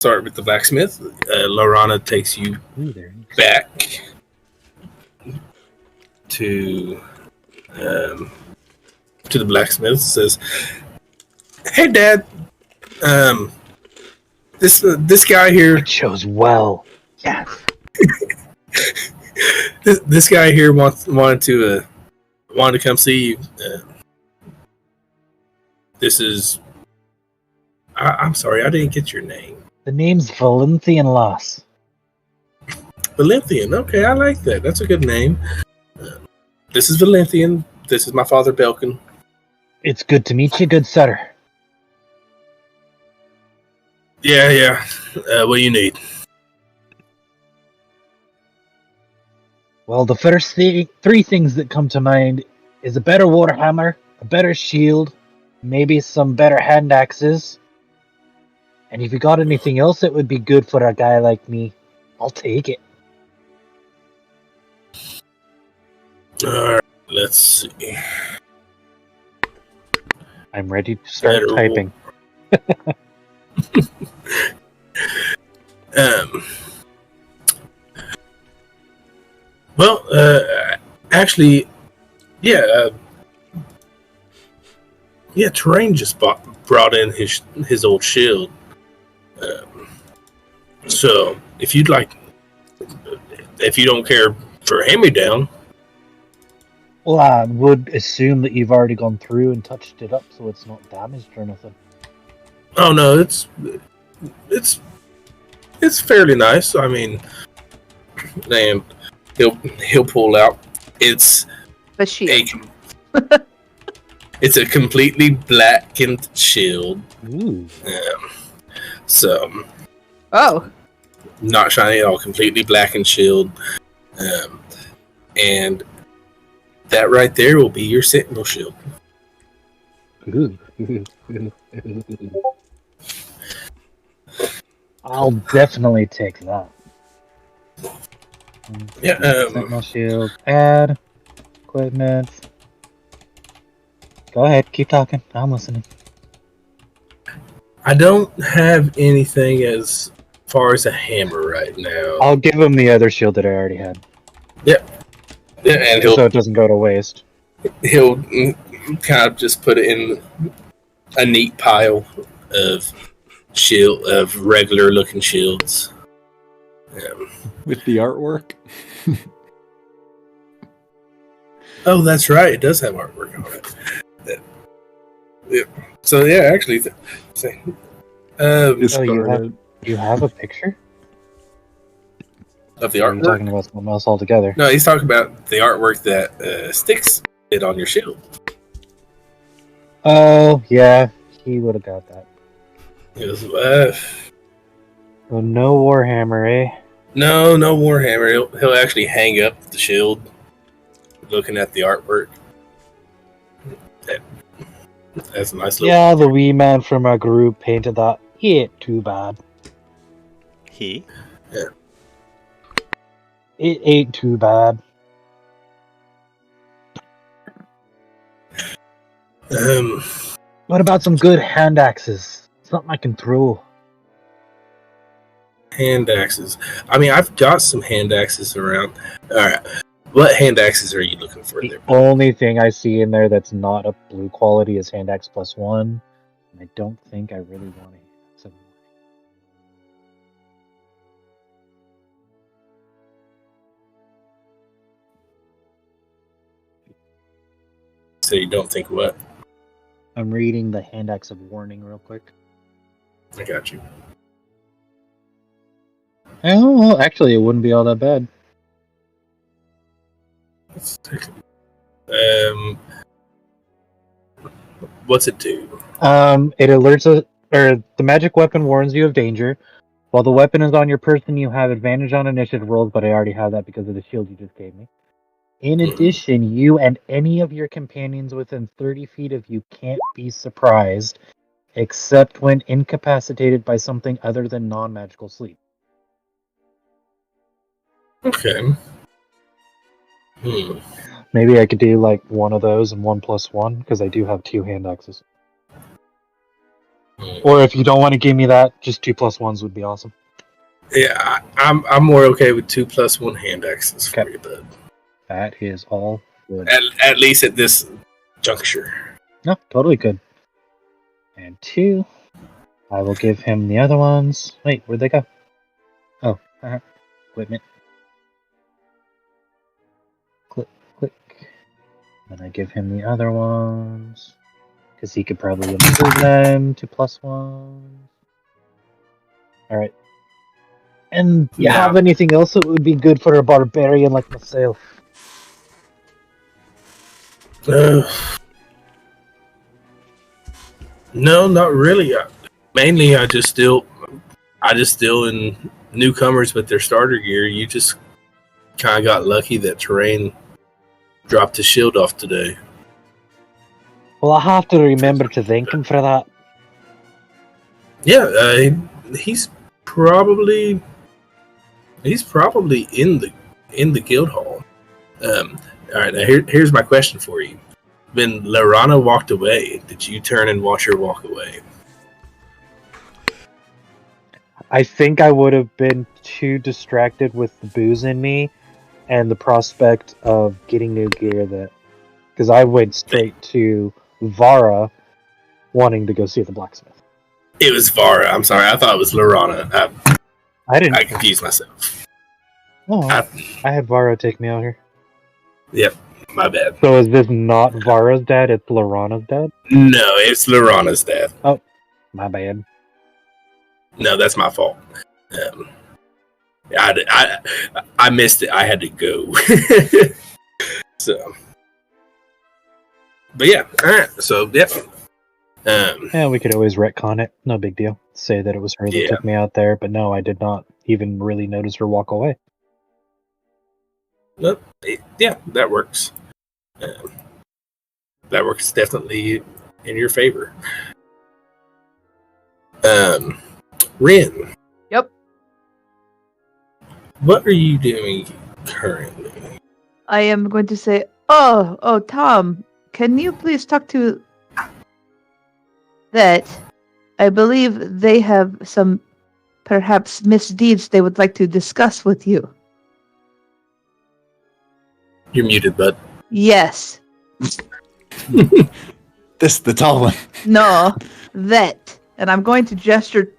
start with the blacksmith. Lorana takes you back to the blacksmith. Says, "Hey, Dad. This guy here. I chose well. Yes. This guy here wanted to come see you. This is. I'm sorry, I didn't get your name. The name's Valenthian Loss. Valenthian. Okay, I like that. That's a good name. This is Valenthian. This is my father, Belkin. It's good to meet you, good sir. Yeah. What do you need? Well, the first three things that come to mind is a better warhammer, a better shield, maybe some better hand axes. And if you got anything else that would be good for a guy like me, I'll take it. Alright, let's see. I'm ready to start typing. Well, actually, yeah, Terrain just brought in his old shield. So, if you don't care for hand-me-down. Well, I would assume that you've already gone through and touched it up, so it's not damaged or nothing. Oh no, it's fairly nice. I mean, and he'll pull out. It's the shield. It's a completely blackened shield. Ooh. So. Oh. Not shiny at all. Completely blackened shield. And that right there will be your Sentinel shield. Ooh. I'll definitely take that. Yeah. Sentinel shield. Add equipment. Go ahead. Keep talking. I'm listening. I don't have anything as far as a hammer right now. I'll give him the other shield that I already had. Yeah, and so it doesn't go to waste. He'll kind of just put it in a neat pile of regular looking shields. With the artwork. Oh, that's right. It does have artwork on it. Yeah. So yeah, actually, you have a picture of the artwork? artwork? You're talking about something else altogether. No, he's talking about the artwork that sticks it on your shield. Oh yeah, he would have got that. It was, so no Warhammer, eh? No Warhammer. He'll actually hang up the shield, looking at the artwork. That's a nice little. Yeah, the wee man from our group painted that. He ain't too bad. He? Yeah. It ain't too bad. What about some good hand axes? Something I can throw. Hand axes. I mean, I've got some hand axes around. Alright. What hand axes are you looking for there? The only thing I see in there that's not a blue quality is hand axe +1. And I don't think I really want it. So you don't think what? I'm reading the hand axe of warning real quick. I got you. Oh, well, actually, it wouldn't be all that bad. Let's take what's it do? It alerts us, or the magic weapon warns you of danger. While the weapon is on your person, you have advantage on initiative rolls, but I already have that because of the shield you just gave me. In addition, you and any of your companions within 30 feet of you can't be surprised, except when incapacitated by something other than non-magical sleep. Okay. Maybe I could do like one of those and 1+1, because I do have 2 hand axes. Or if you don't want to give me that, just 2+1s would be awesome. Yeah, I'm more okay with 2+1 hand axes for Okay. you, bud. That is all good. At least at this juncture. No, totally good. And 2. I will give him the other ones. Wait, where'd they go? Oh, equipment. Click. Then I give him the other ones. Because he could probably improve them to +1. Alright. And you Yeah. have anything else that would be good for a barbarian like myself? No, not really. Mainly, I just still in newcomers with their starter gear. You just kind of got lucky that Terrain dropped his shield off today. Well, I have to remember to thank him for that. Yeah, he's probably in the guild hall. All right, now here's my question for you. When Laurana walked away, did you turn and watch her walk away? I think I would have been too distracted with the booze in me and the prospect of getting new gear because I went straight to Vara wanting to go see the blacksmith. It was Vara. I'm sorry. I thought it was Laurana. I I confused myself. Oh, I had Vara take me out here. Yep, my bad. So is this not Vara's dad? It's Laurana's dad? No, it's Laurana's dad. My bad. No, that's my fault. I missed it. I had to go. So, but yeah, all right. So, yep. Yeah, we could always retcon it. No big deal. Say that it was her that Yeah. took me out there, but no, I did not even really notice her walk away. Yeah, that works. That works definitely in your favor. Rin. Yep. What are you doing currently? I am going to say, oh, Tom, can you please talk to that? I believe they have some perhaps misdeeds they would like to discuss with you. You're muted, bud. Yes. This the tall one. No, that. And I'm going to gesture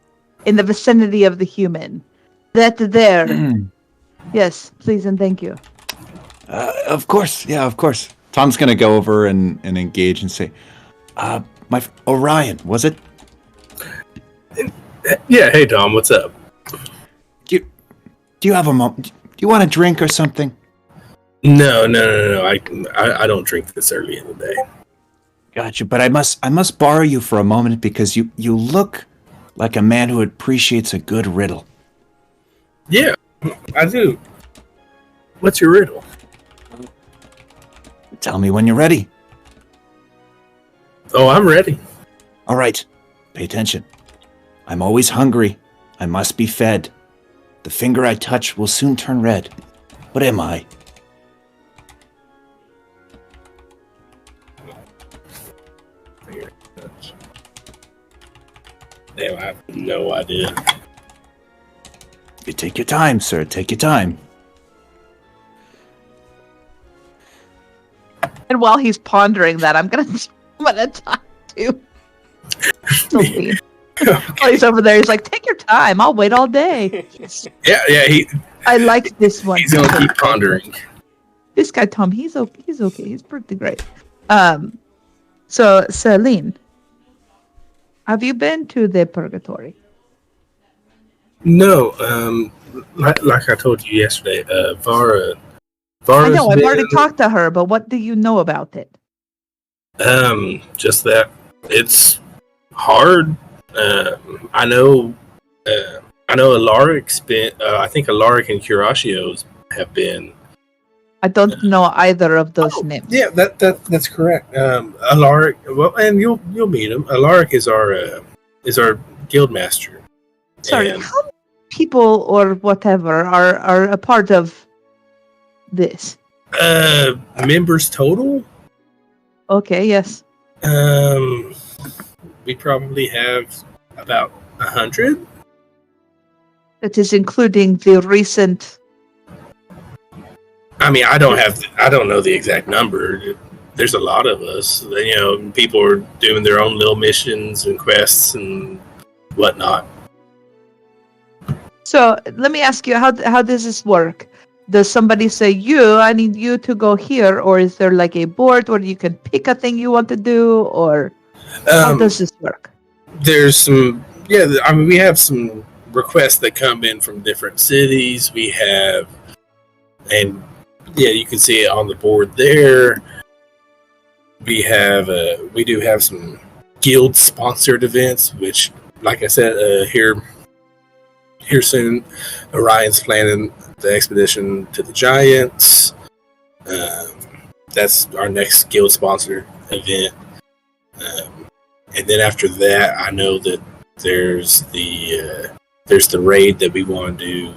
in the vicinity of the human. That there. Yes, please and thank you. Of course, yeah, of course. Tom's gonna go over and engage and say, Orion, was it? Yeah, hey Tom, what's up? Do you have a moment? Do you want a drink or something? No. I don't drink this early in the day. Gotcha, but I must borrow you for a moment because you look like a man who appreciates a good riddle. Yeah, I do. What's your riddle? Tell me when you're ready. Oh, I'm ready. All right, pay attention. I'm always hungry. I must be fed. The finger I touch will soon turn red. What am I? Damn, I have no idea. You take your time, sir. Take your time. And while he's pondering that, I'm gonna talk to Celine. While he's over there, he's like, "Take your time. I'll wait all day." Yeah. I like this one. He's gonna keep pondering. This guy Tom, he's okay. He's pretty great. So Celine, have you been to the purgatory? No, like I told you yesterday, Vara's I know I've been- already talked to her, but what do you know about it? Just that it's hard. I know Alaric's been. I think Alaric and Curacio's have been. I don't know either of those names. Yeah, that's correct. Alaric. Well, and you'll meet him. Alaric is our guild master. Sorry, And- how many people or whatever are a part of this? Members total. Okay, yes. We probably have about 100. That is including the recent. I mean, I don't know the exact number. There's a lot of us. People are doing their own little missions and quests and whatnot. So let me ask you, how does this work? Does somebody say, I need you to go here, or is there like a board where you can pick a thing you want to do, or how does this work? There's some, we have some requests that come in from different cities. We have, and you can see it on the board there. We do have some guild sponsored events, which, like I said, here soon, Orion's planning the expedition to the Giants. That's our next guild sponsored event. And then after that, I know that there's the raid that we want to do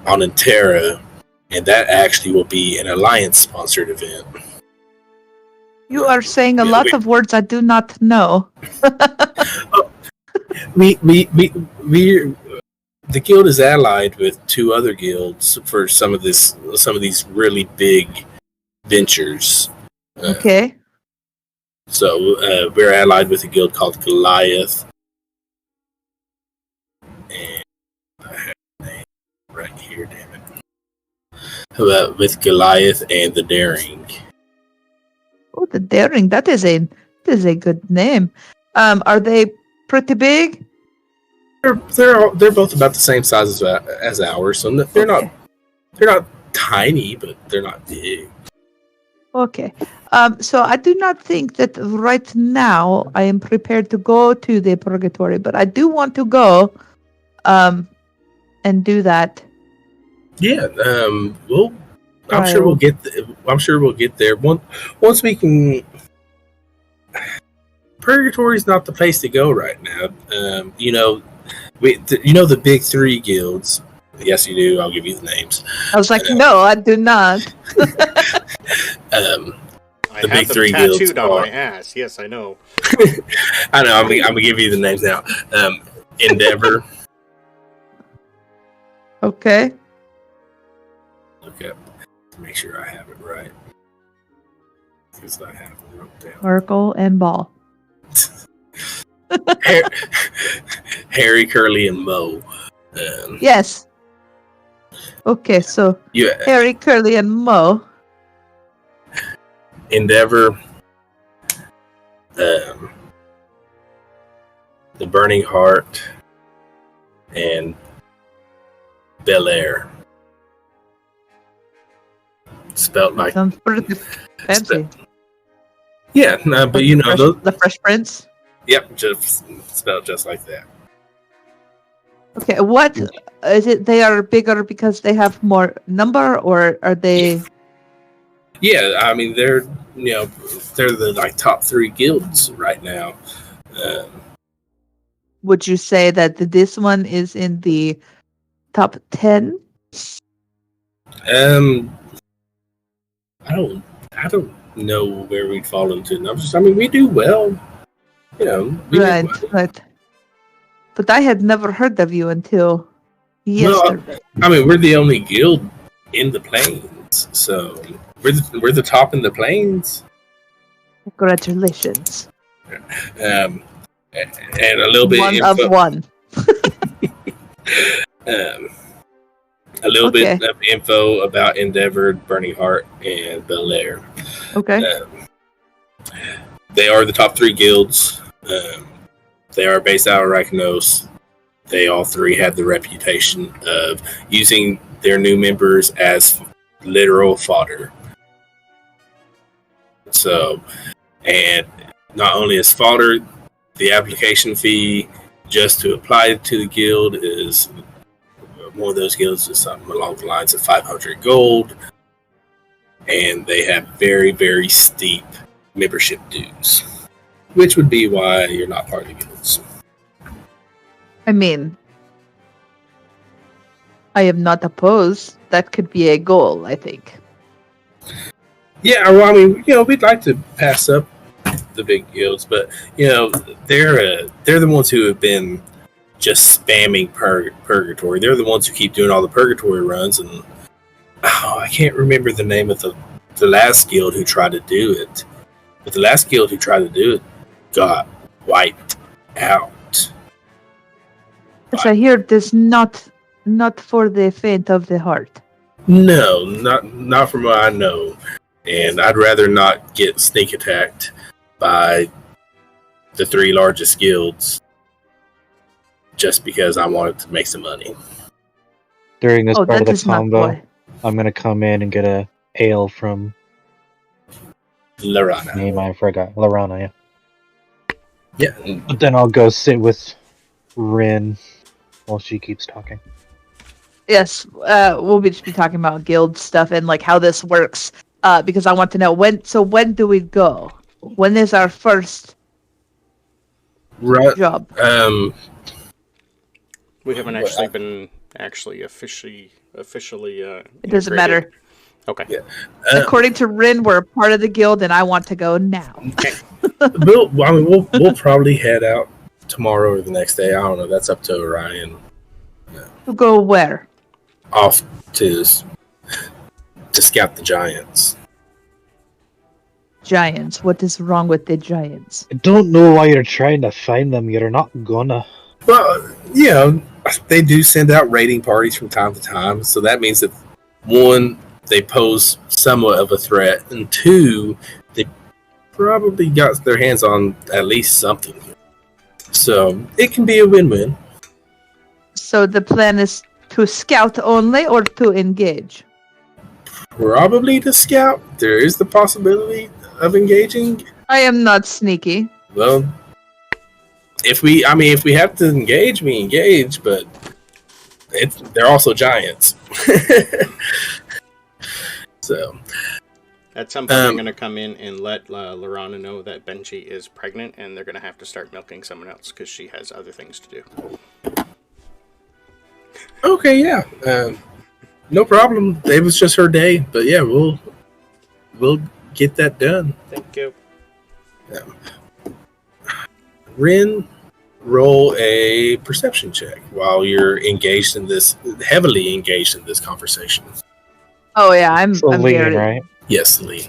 on Intera, and that actually will be an Alliance sponsored event. You are saying a lot of words I do not know. The guild is allied with 2 other guilds for some of these really big ventures. Okay. So we're allied with a guild called Goliath, and I have the name right here. Damn it! With Goliath and the Daring. Oh, the Daring. That is a good name. Are they pretty big? They're both about the same size as ours, so they're not tiny, but they're not big. Okay. So I do not think that right now I am prepared to go to the Purgatory, but I do want to go and do that. Yeah. I'm sure we'll get there. Once we can. Purgatory's not the place to go right now. The big 3 guilds. Yes, you do. I'll give you the names. I was like, no, I do not. I the have big them 3 tattooed guilds on are- my ass. Yes, I know. I know. I'm gonna give you the names now. Endeavor. Okay. Look up to make sure I have it right. Because I have it wrote down. Oracle and Ball. Harry, Curly, and Mo. Yes. Okay, so Harry, Curly, and Mo. Endeavor. The Burning Heart. And Bel Air. Spelled like. Sounds pretty fancy. Yeah, no, but The Fresh Prince. Yep, just spelled just like that. Okay, what is it? They are bigger because they have more number, or are they? Yeah, I mean they're the top 3 guilds right now. Would you say that this one is in the top 10? I don't know where we'd fall into numbers. I mean, we do well. We do well. Right. But I had never heard of you until yesterday. I mean, we're the only guild in the plains, so we're the top in the plains. Congratulations. And a little bit One of one. A little bit of info about Endeavor, Burning Heart, and Bel Air. Okay. They are the top 3 guilds. They are based out of Ryknos. They all 3 have the reputation of using their new members as literal fodder. So, and not only as fodder, the application fee just to apply to the guild is one of those guilds is something along the lines of 500 gold, and they have very, very steep membership dues, which would be why you're not part of the guilds. I mean, I am not opposed. That could be a goal, I think. Yeah, well, I mean, we'd like to pass up the big guilds, but they're the ones who have been just spamming purgatory. They're the ones who keep doing all the purgatory runs, and I can't remember the name of the last guild who tried to do it. But the last guild who tried to do it got wiped out. Which I hear this not for the faint of the heart. No, not from what I know. And I'd rather not get sneak attacked by the 3 largest guilds just because I wanted to make some money. During this part of that the is not combo, why. I'm gonna come in and get a ale from Lorana. name I forgot. Lorana, yeah. Yeah. But then I'll go sit with Rin while she keeps talking. Yes, we'll just be talking about guild stuff and like how this works. Because I want to know when. So when do we go? When is our first Right. job? We haven't actually been officially. It doesn't matter. Okay. Yeah. According to Rin, we're a part of the guild, and I want to go now. We'll probably head out tomorrow or the next day. I don't know. That's up to Orion. To go where? Off to scout the giants. Giants. What is wrong with the giants? I don't know why you're trying to find them. You're not gonna. Well, they do send out raiding parties from time to time, so that means that 1, they pose somewhat of a threat, and 2, they probably got their hands on at least something. So it can be a win-win. So the plan is to scout only or to engage? Probably to scout. There is the possibility of engaging. I am not sneaky. Well, if we have to engage, we engage, but they're also giants. So At some point, I'm going to come in and let Lorana know that Benji is pregnant, and they're going to have to start milking someone else because she has other things to do. okay, yeah, no problem. It was just her day, but yeah, we'll get that done. Thank you. Rin, roll a perception check while you're heavily engaged in this conversation. Oh yeah, I'm Lean, very right? Yes, Lee.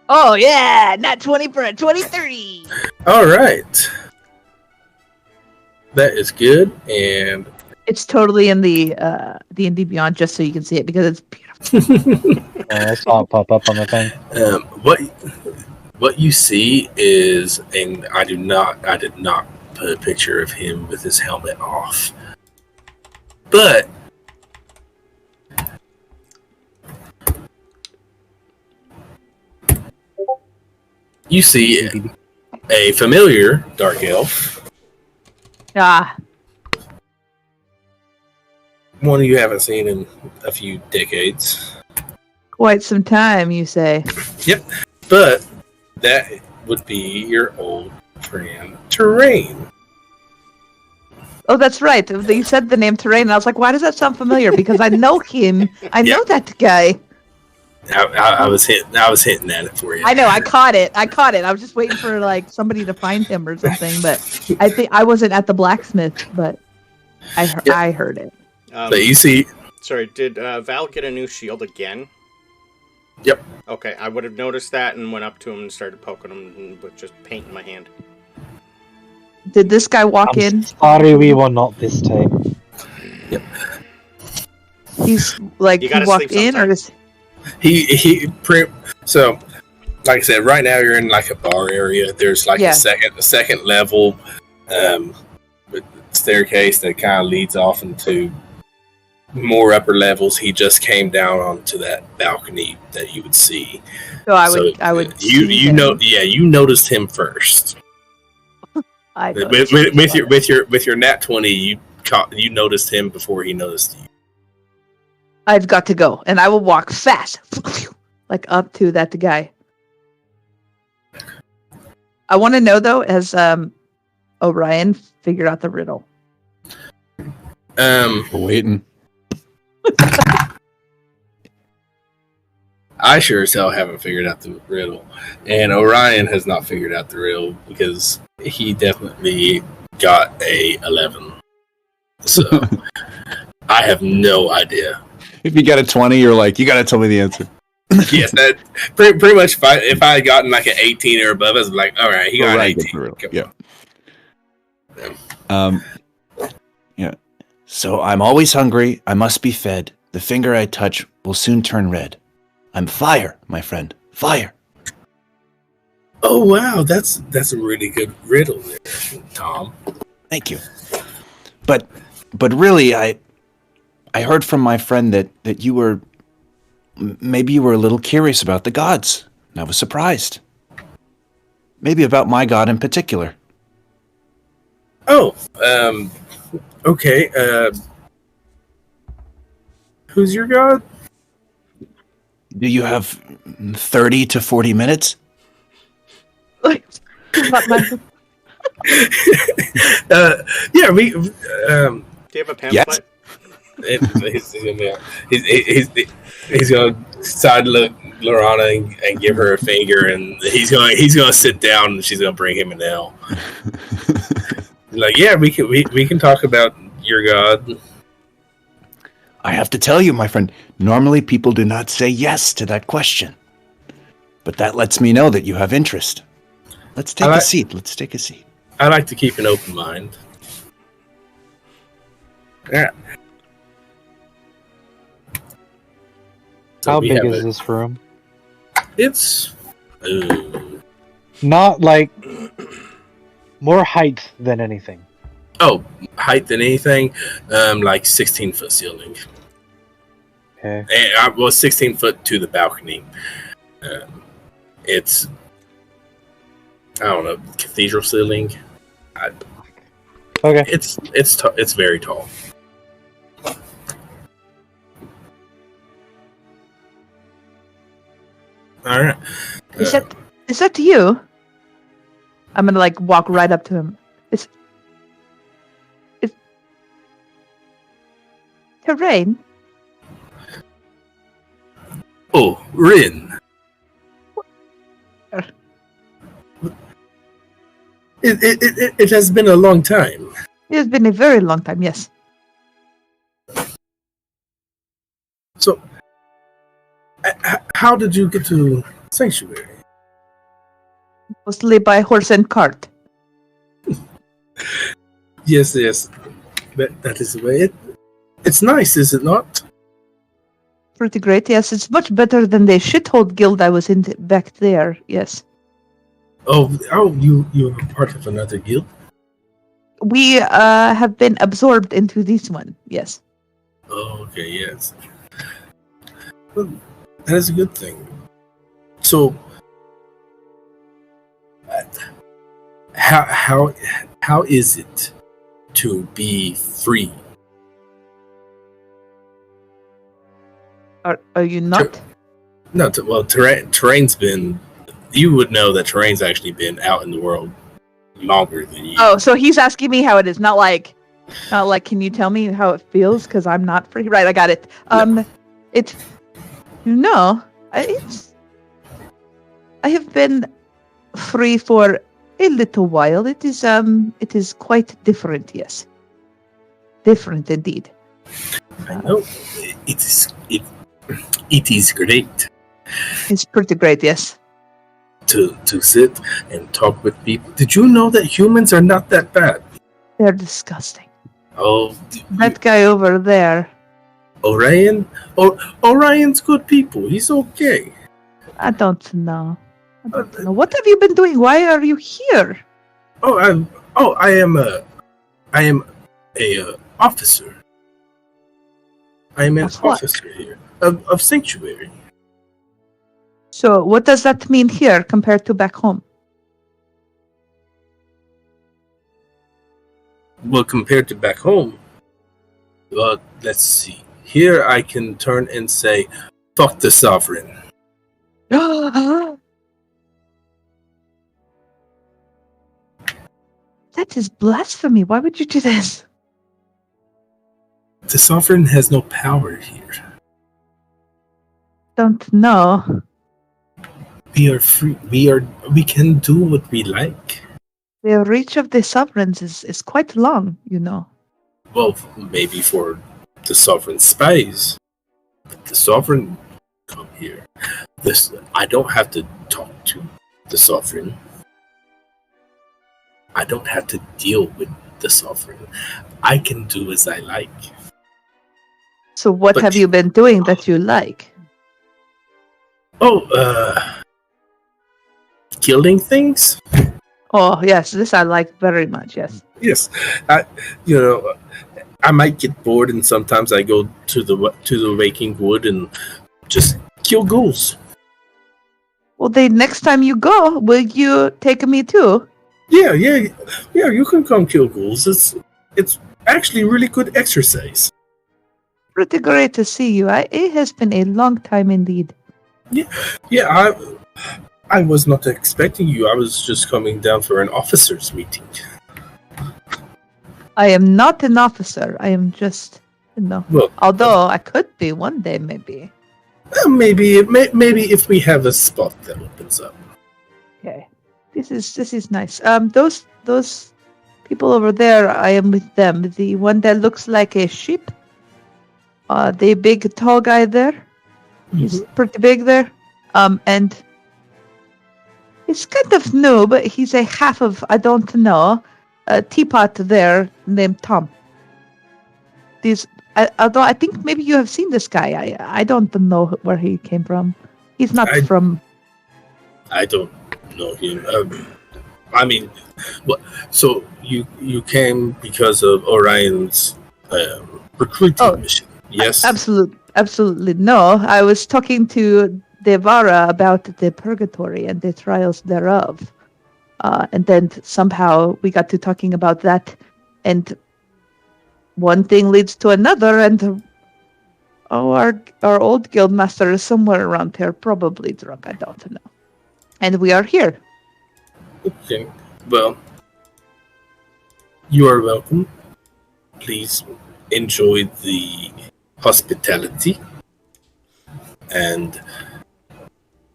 Oh yeah, not 20 for a 2030. All right, that is good, and It's totally in the D&D Beyond, just so you can see it because it's beautiful. I saw it pop up on the thing. what you see is, and I did not put a picture of him with his helmet off, but you see a familiar dark elf, Ah, one you haven't seen in a few decades. quite some time, you say. Yep, but that would be your old friend Terrain. Oh, that's right. You said the name Terrain, and I was like, why does that sound familiar? Because I know him. I know that guy. I was hitting at it for you. I know. I caught it. I was just waiting for like somebody to find him or something. But I think I wasn't at the blacksmith, but I heard it. But you see, Sorry, did Val get a new shield again? Yep. Okay, I would have noticed that and went up to him and started poking him with just paint in my hand. Did this guy walk in? Sorry, we were not this time. Yep. He's like You he gotta walked sleep in, or sometime. so like I said, right now you're in like a bar area. There's like Yeah. a second level with staircase that kind of leads off into more upper levels. He just came down onto that balcony that you would see. so I would. You see him. you noticed him first. I know. With your nat 20, you noticed him before he noticed you. I've got to go, and I will walk fast, like up to that guy. I want to know though, has Orion figured out the riddle? We're waiting. I sure as hell haven't figured out the riddle, and Orion has not figured out the riddle because he definitely got a 11. So I have no idea. If you got a 20, you're like, you got to tell me the answer. Yes, that pretty much. If I had gotten like an 18 or above, I was like, all right, he got an 18. Yeah. So I'm always hungry. I must be fed. The finger I touch will soon turn red. I'm fire, my friend. Fire. Oh wow, that's a really good riddle there, Tom. Thank you. But really, I heard from my friend that you were maybe you were a little curious about the gods. And I was surprised. Maybe about my god in particular. Oh, okay. Who's your god? Do you have 30 to 40 minutes? Yeah, we. Do you have a pamphlet? He's gonna side look Lorana and give her a finger, and he's gonna sit down, and she's gonna bring him an L. Like, yeah, we can talk about your god. I have to tell you, my friend, normally people do not say yes to that question. But that lets me know that you have interest. Let's take a seat. Let's take a seat. I like to keep an open mind. Yeah. So how big is this room? It's not like more height than anything. Oh, height than anything, like 16-foot ceiling. Okay. And, well, 16 foot to the balcony. It's, I don't know, cathedral ceiling. Okay. It's very tall. All right. Is that you? I'm gonna like walk right up to him. It's Terrain. Oh, Rin. It has been a long time. It has been a very long time. Yes. So, how did you get to Sanctuary? Mostly by horse and cart. Yes. That is the way. It's nice, is it not? Pretty great. Yes, it's much better than the shithole guild I was in back there. Yes. Oh, you're part of another guild? We have been absorbed into this one. Yes. Oh, okay, yes. Well, that is a good thing. So, how is it to be free? Are you not? No, well, terrain's been. You would know that terrain's actually been out in the world longer than you. Oh, so he's asking me how it is, not like, can you tell me how it feels? Because I'm not free. Right, I got it. It's no, I have been free for a little while. It is quite different. Yes, different indeed. I know it is great. It's pretty great. Yes. To sit and talk with people. Did you know that humans are not that bad? They're disgusting. Oh, that guy over there. Orion? Orion's good people. He's okay. I don't know. What have you been doing? Why are you here? I am a officer. I am an officer here of Sanctuary. So, what does that mean here compared to back home? Well, compared to back home, let's see. Here I can turn and say, fuck the sovereign. That is blasphemy. Why would you do this? The sovereign has no power here. don't know. We are free. We can do what we like. The reach of the sovereigns is quite long, you know. Well, maybe for the sovereign spies. But the sovereign come here. I don't have to talk to the sovereign. I don't have to deal with the sovereign. I can do as I like. So what But- have you been doing that you like? Oh, killing things? Oh, yes, this I like very much, yes. Yes. I might get bored, and sometimes I go to the Waking Wood and just kill ghouls. Well, then next time you go, will you take me too? Yeah. You can come kill ghouls. It's actually really good exercise. Pretty great to see you. It has been a long time indeed. Yeah, I was not expecting you. I was just coming down for an officers' meeting. I am not an officer. I am just, Well, although I could be one day, maybe. maybe if we have a spot that opens up. Okay, this is nice. Those people over there, I am with them. The one that looks like a sheep. The big tall guy there. He's pretty big there. And he's kind of new, but he's a half of I don't know. A teapot there named Tom. Although I think maybe you have seen this guy. I don't know where he came from. He's not from. I don't know him. I mean, what? So you came because of Orion's recruiting mission? Yes. Absolutely no. I was talking to Devara about the purgatory and the trials thereof. And then somehow we got to talking about that, and one thing leads to another, and our old guildmaster is somewhere around here, probably drunk, I don't know. And we are here. Okay. Well, you are welcome. Please enjoy the hospitality, and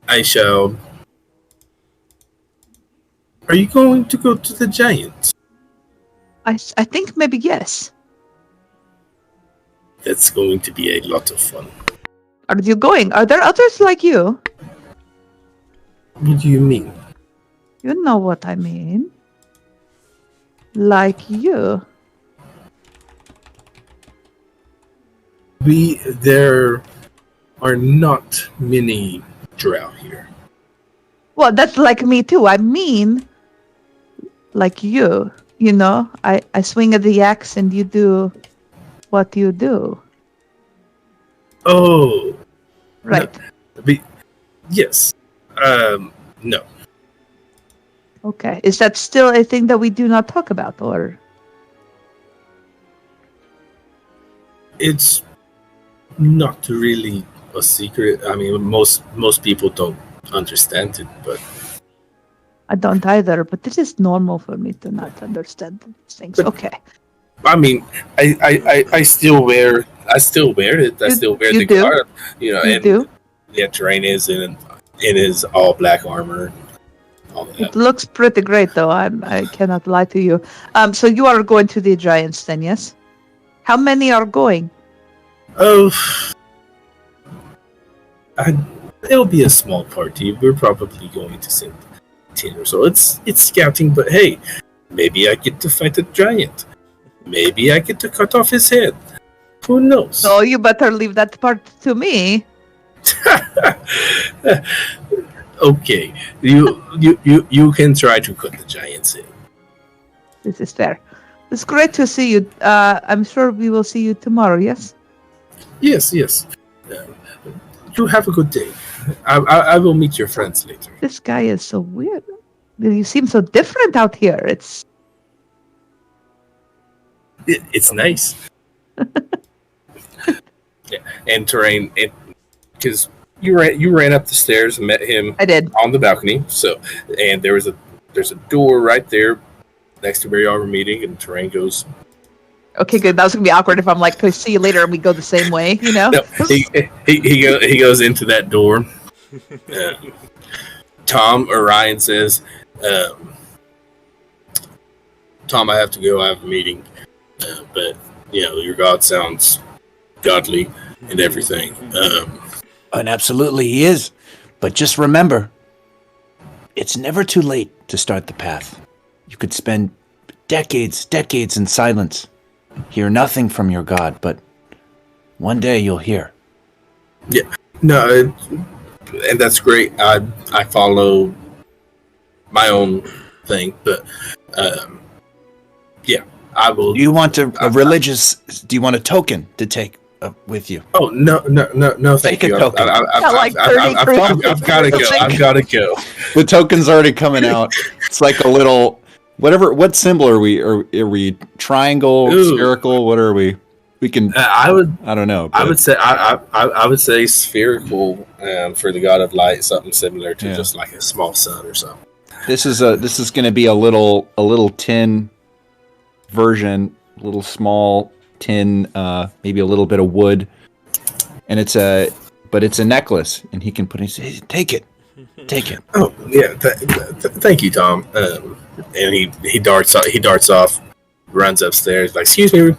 I shall. Are you going to go to the Giants? I think maybe yes. That's going to be a lot of fun. Are you going? Are there others like you? What do you mean? You know what I mean. Like you. There are not many drow here. Well, that's like me too. I mean, like you. You know, I swing at the axe and you do what you do. Oh. Right. Yes. No. Okay. Is that still a thing that we do not talk about, or? It's not really a secret. I mean, most people don't understand it, but I don't either, but this is normal for me to not understand these things. But- Okay. I mean, I still wear it. I still wear You the do? garb. You You do? Yeah, Terrain is in his all black armor. All that. It looks pretty great, though. I cannot lie to you. So you are going to the Giants then, yes? How many are going? Oh, it'll be a small party. We're probably going to send 10 or so. It's scouting, but hey, maybe I get to fight a giant. Maybe I get to cut off his head. Who knows? So you better leave that part to me. Okay, you can try to cut the giant's head. This is fair. It's great to see you. I'm sure we will see you tomorrow, yes? Yes. You have a good day. I will meet your friends later. This guy is so weird. You seem so different out here. It's nice. Yeah, and Terrain, because you ran up the stairs and met him I did. on the balcony. So, and there's a door right there next to where y'all were meeting, and Terrain goes, Okay, good. That was gonna be awkward if I'm like, "Okay, see you later," and we go the same way, you know? No, he goes into that door. Tom or Ryan says, "Tom, I have to go. I have a meeting, but your God sounds godly and everything." And absolutely he is. But just remember, it's never too late to start the path. You could spend decades in silence, hear nothing from your God, but one day you'll hear. Yeah, no, and that's great. I follow my own thing, but yeah, I will. Do you want a religious? Do you want a token to take with you? Oh no! Thank Take a you. token. I've got to go. I've got to go. The token's already coming out. It's like a little whatever. What symbol are we? Are we triangle, Ooh. spherical? What are we? We can. I don't know. I but- would say I would say spherical for the God of Light, something similar to just like a small sun or something. This is going to be a little tin version, little small tin, maybe a little bit of wood, and it's a necklace, and he can put it. Say, take it. Oh yeah, thank you, Tom. And he darts off, runs upstairs, like excuse me,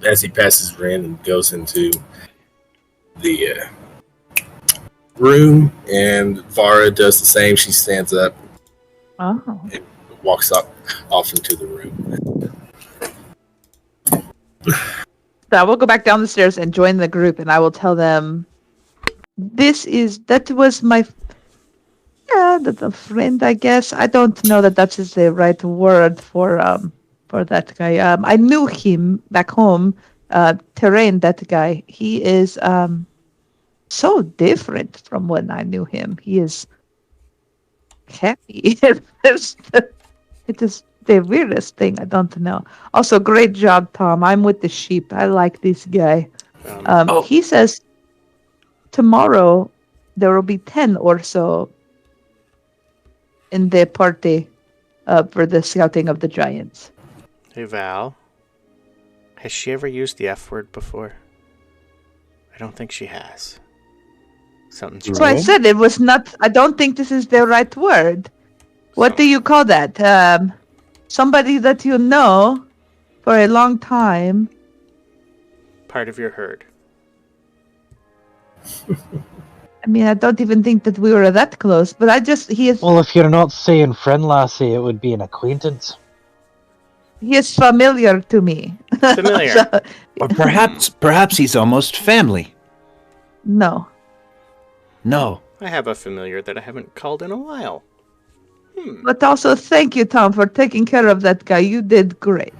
as he passes her in and goes into the room, and Vara does the same. She stands up, Oh. and walks off into the room. So I will go back down the stairs and join the group, and I will tell them that was my the friend, I guess. I don't know that is the right word for that guy. I knew him back home. Terrain, that guy. He is so different from when I knew him. He is happy. It is the weirdest thing. I don't know. Also, great job, Tom. I'm with the sheep. I like this guy. He says tomorrow there will be 10 or so in the party for the scouting of the giants. Hey, Val. Has she ever used the F word before? I don't think she has. Something's So I said it was not. I don't think this is the right word. What do you call that? Somebody that you know for a long time. part of your herd. I mean, I don't even think that we were that close, but he is Well, if you're not saying friend, lassie, it would be an acquaintance. he is familiar to me. Familiar. So, Or perhaps he's almost family. no. No. I have a familiar that I haven't called in a while. But also, thank you, Tom, for taking care of that guy. You did great.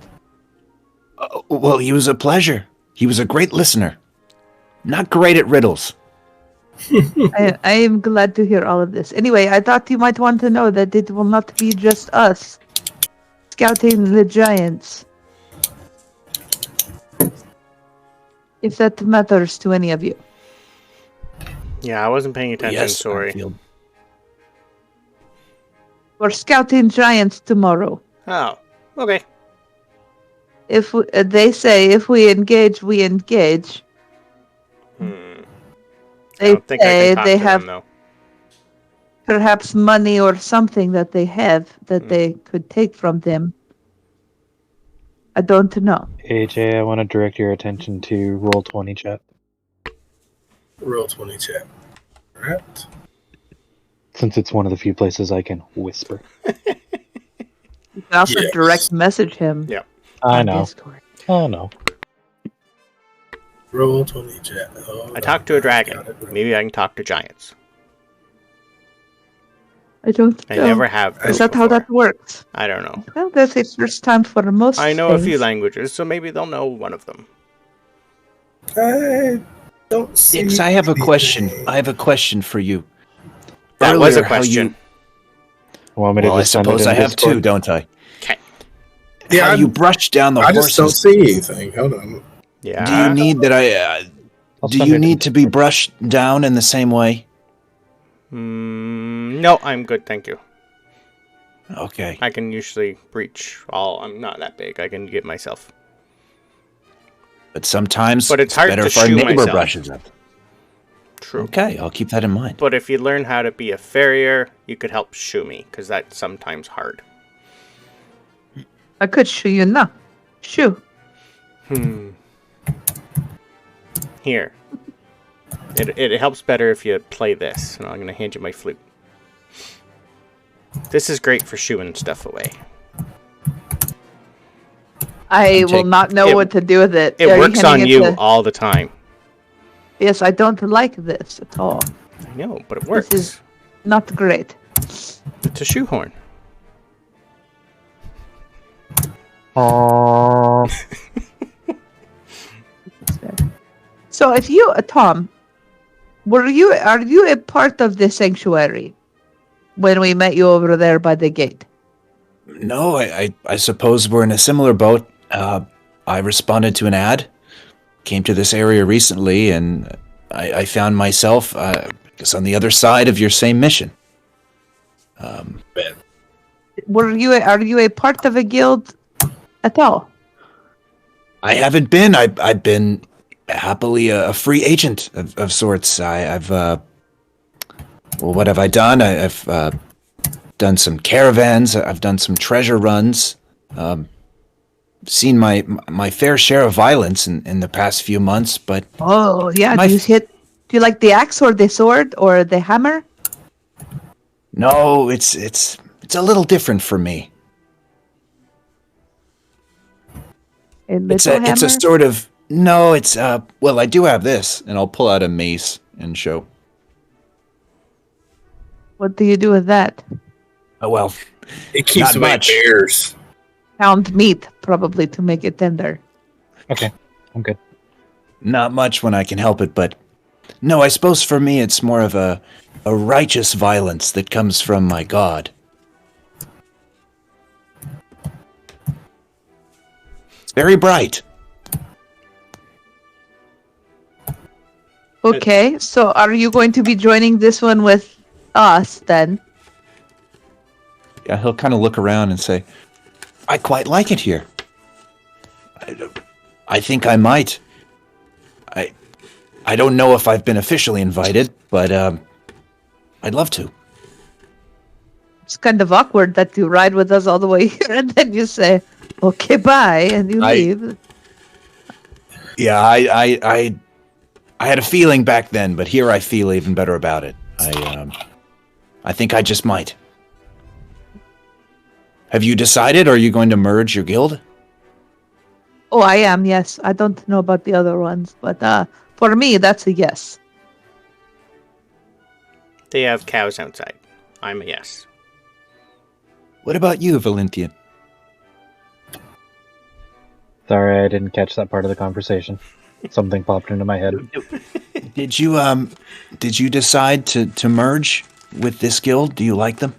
Well, he was a pleasure. He was a great listener. Not great at riddles. I am glad to hear all of this. Anyway, I thought you might want to know that it will not be just us scouting the giants. If that matters to any of you. Yeah, I wasn't paying attention, Yes, sorry. Arnfield. We're scouting giants tomorrow. Oh, okay. If they say if we engage, we engage. I They don't think I say can talk they to have them, though. perhaps money or something that they have that they could take from them. I don't know. AJ, I want to direct your attention to Roll20 chat. Roll 20 chat. Right. Since it's one of the few places I can whisper. You can also Yes. direct message him. Yeah. I on know. Discord. Oh no. Roll 20 chat. I talked to a dragon. Maybe I can talk to giants. I don't I know. never have. Is been that how before. that works? I don't know. Well, that's a first time for most I know a few things. languages, so maybe they'll know one of them. I don't see. Dix, I have a question. anything. I have a question for you. That was a Earlier, how question. Want me to Well, I just send it suppose in I have Discord? two, don't I? Okay. Yeah, How I'm- you brush down the I horses? just don't see anything. Hold on. Yeah. Do you need that I? I'll Do send you it need to be brushed down in the same way? No, I'm good, thank you. Okay. I can usually reach all. I'm not that big. I can get myself. But sometimes But it's hard better to if our shoe neighbor myself. brushes up. True. Okay, I'll keep that in mind. But if you learn how to be a farrier, you could help shoe me, because that's sometimes hard. I could shoe you now. Shoe. Here. It helps better if you play this, and I'm going to hand you my flute. This is great for shooing stuff away. I will not know what to do with it. It Are works handing on it you to- all the time. Yes, I don't like this at all. I know, but it works. This is not great. It's a shoehorn. Oh, So if you, Tom, are you a part of the sanctuary when we met you over there by the gate? No, I suppose we're in a similar boat. I responded to an ad, came to this area recently, and I found myself on the other side of your same mission. Are you a part of a guild at all? I haven't been. I've been happily a free agent of sorts. I've well, what have I done? I've done some caravans. I've done some treasure runs. Seen my fair share of violence in the past few months, but Oh yeah, do you like the axe or the sword or the hammer? no, it's a little different for me. It's a sort of no. It's well, I do have this. And I'll pull out a mace and show. What do you do with that? Oh well, It keeps Not away much. bears. Pound meat, probably to make it tender. okay. I'm good. not much when I can help it, but no, I suppose for me it's more of a righteous violence that comes from my god. It's very bright. Okay, so are you going to be joining this one with us then? Yeah, he'll kind of look around and say, I quite like it here. I think I might. I don't know if I've been officially invited, but I'd love to. It's kind of awkward that you ride with us all the way here and then you say, okay, bye, and you leave. Yeah, I had a feeling back then, but here I feel even better about it. I think I just might. Have you decided? Are you going to merge your guild? Oh, I am, yes. I don't know about the other ones, but for me, that's a yes. They have cows outside. I'm a yes. What about you, Valentian? Sorry, I didn't catch that part of the conversation. Something popped into my head. Did you decide to merge with this guild? Do you like them?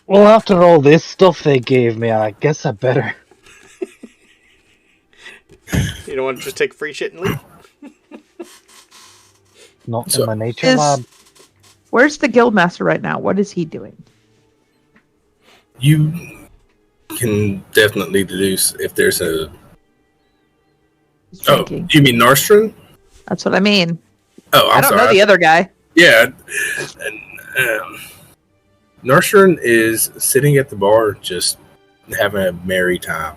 Well, after all this stuff they gave me, I guess I better. You don't want to just take free shit and leave? Not So- in my nature Is- lab. Where's the guildmaster right now? What is he doing? You can definitely deduce if there's a. He's Oh, drinking. you mean Norstrom? That's what I mean. Oh, I'm I don't sorry. know the other guy. Yeah. And, Norstrom is sitting at the bar just having a merry time.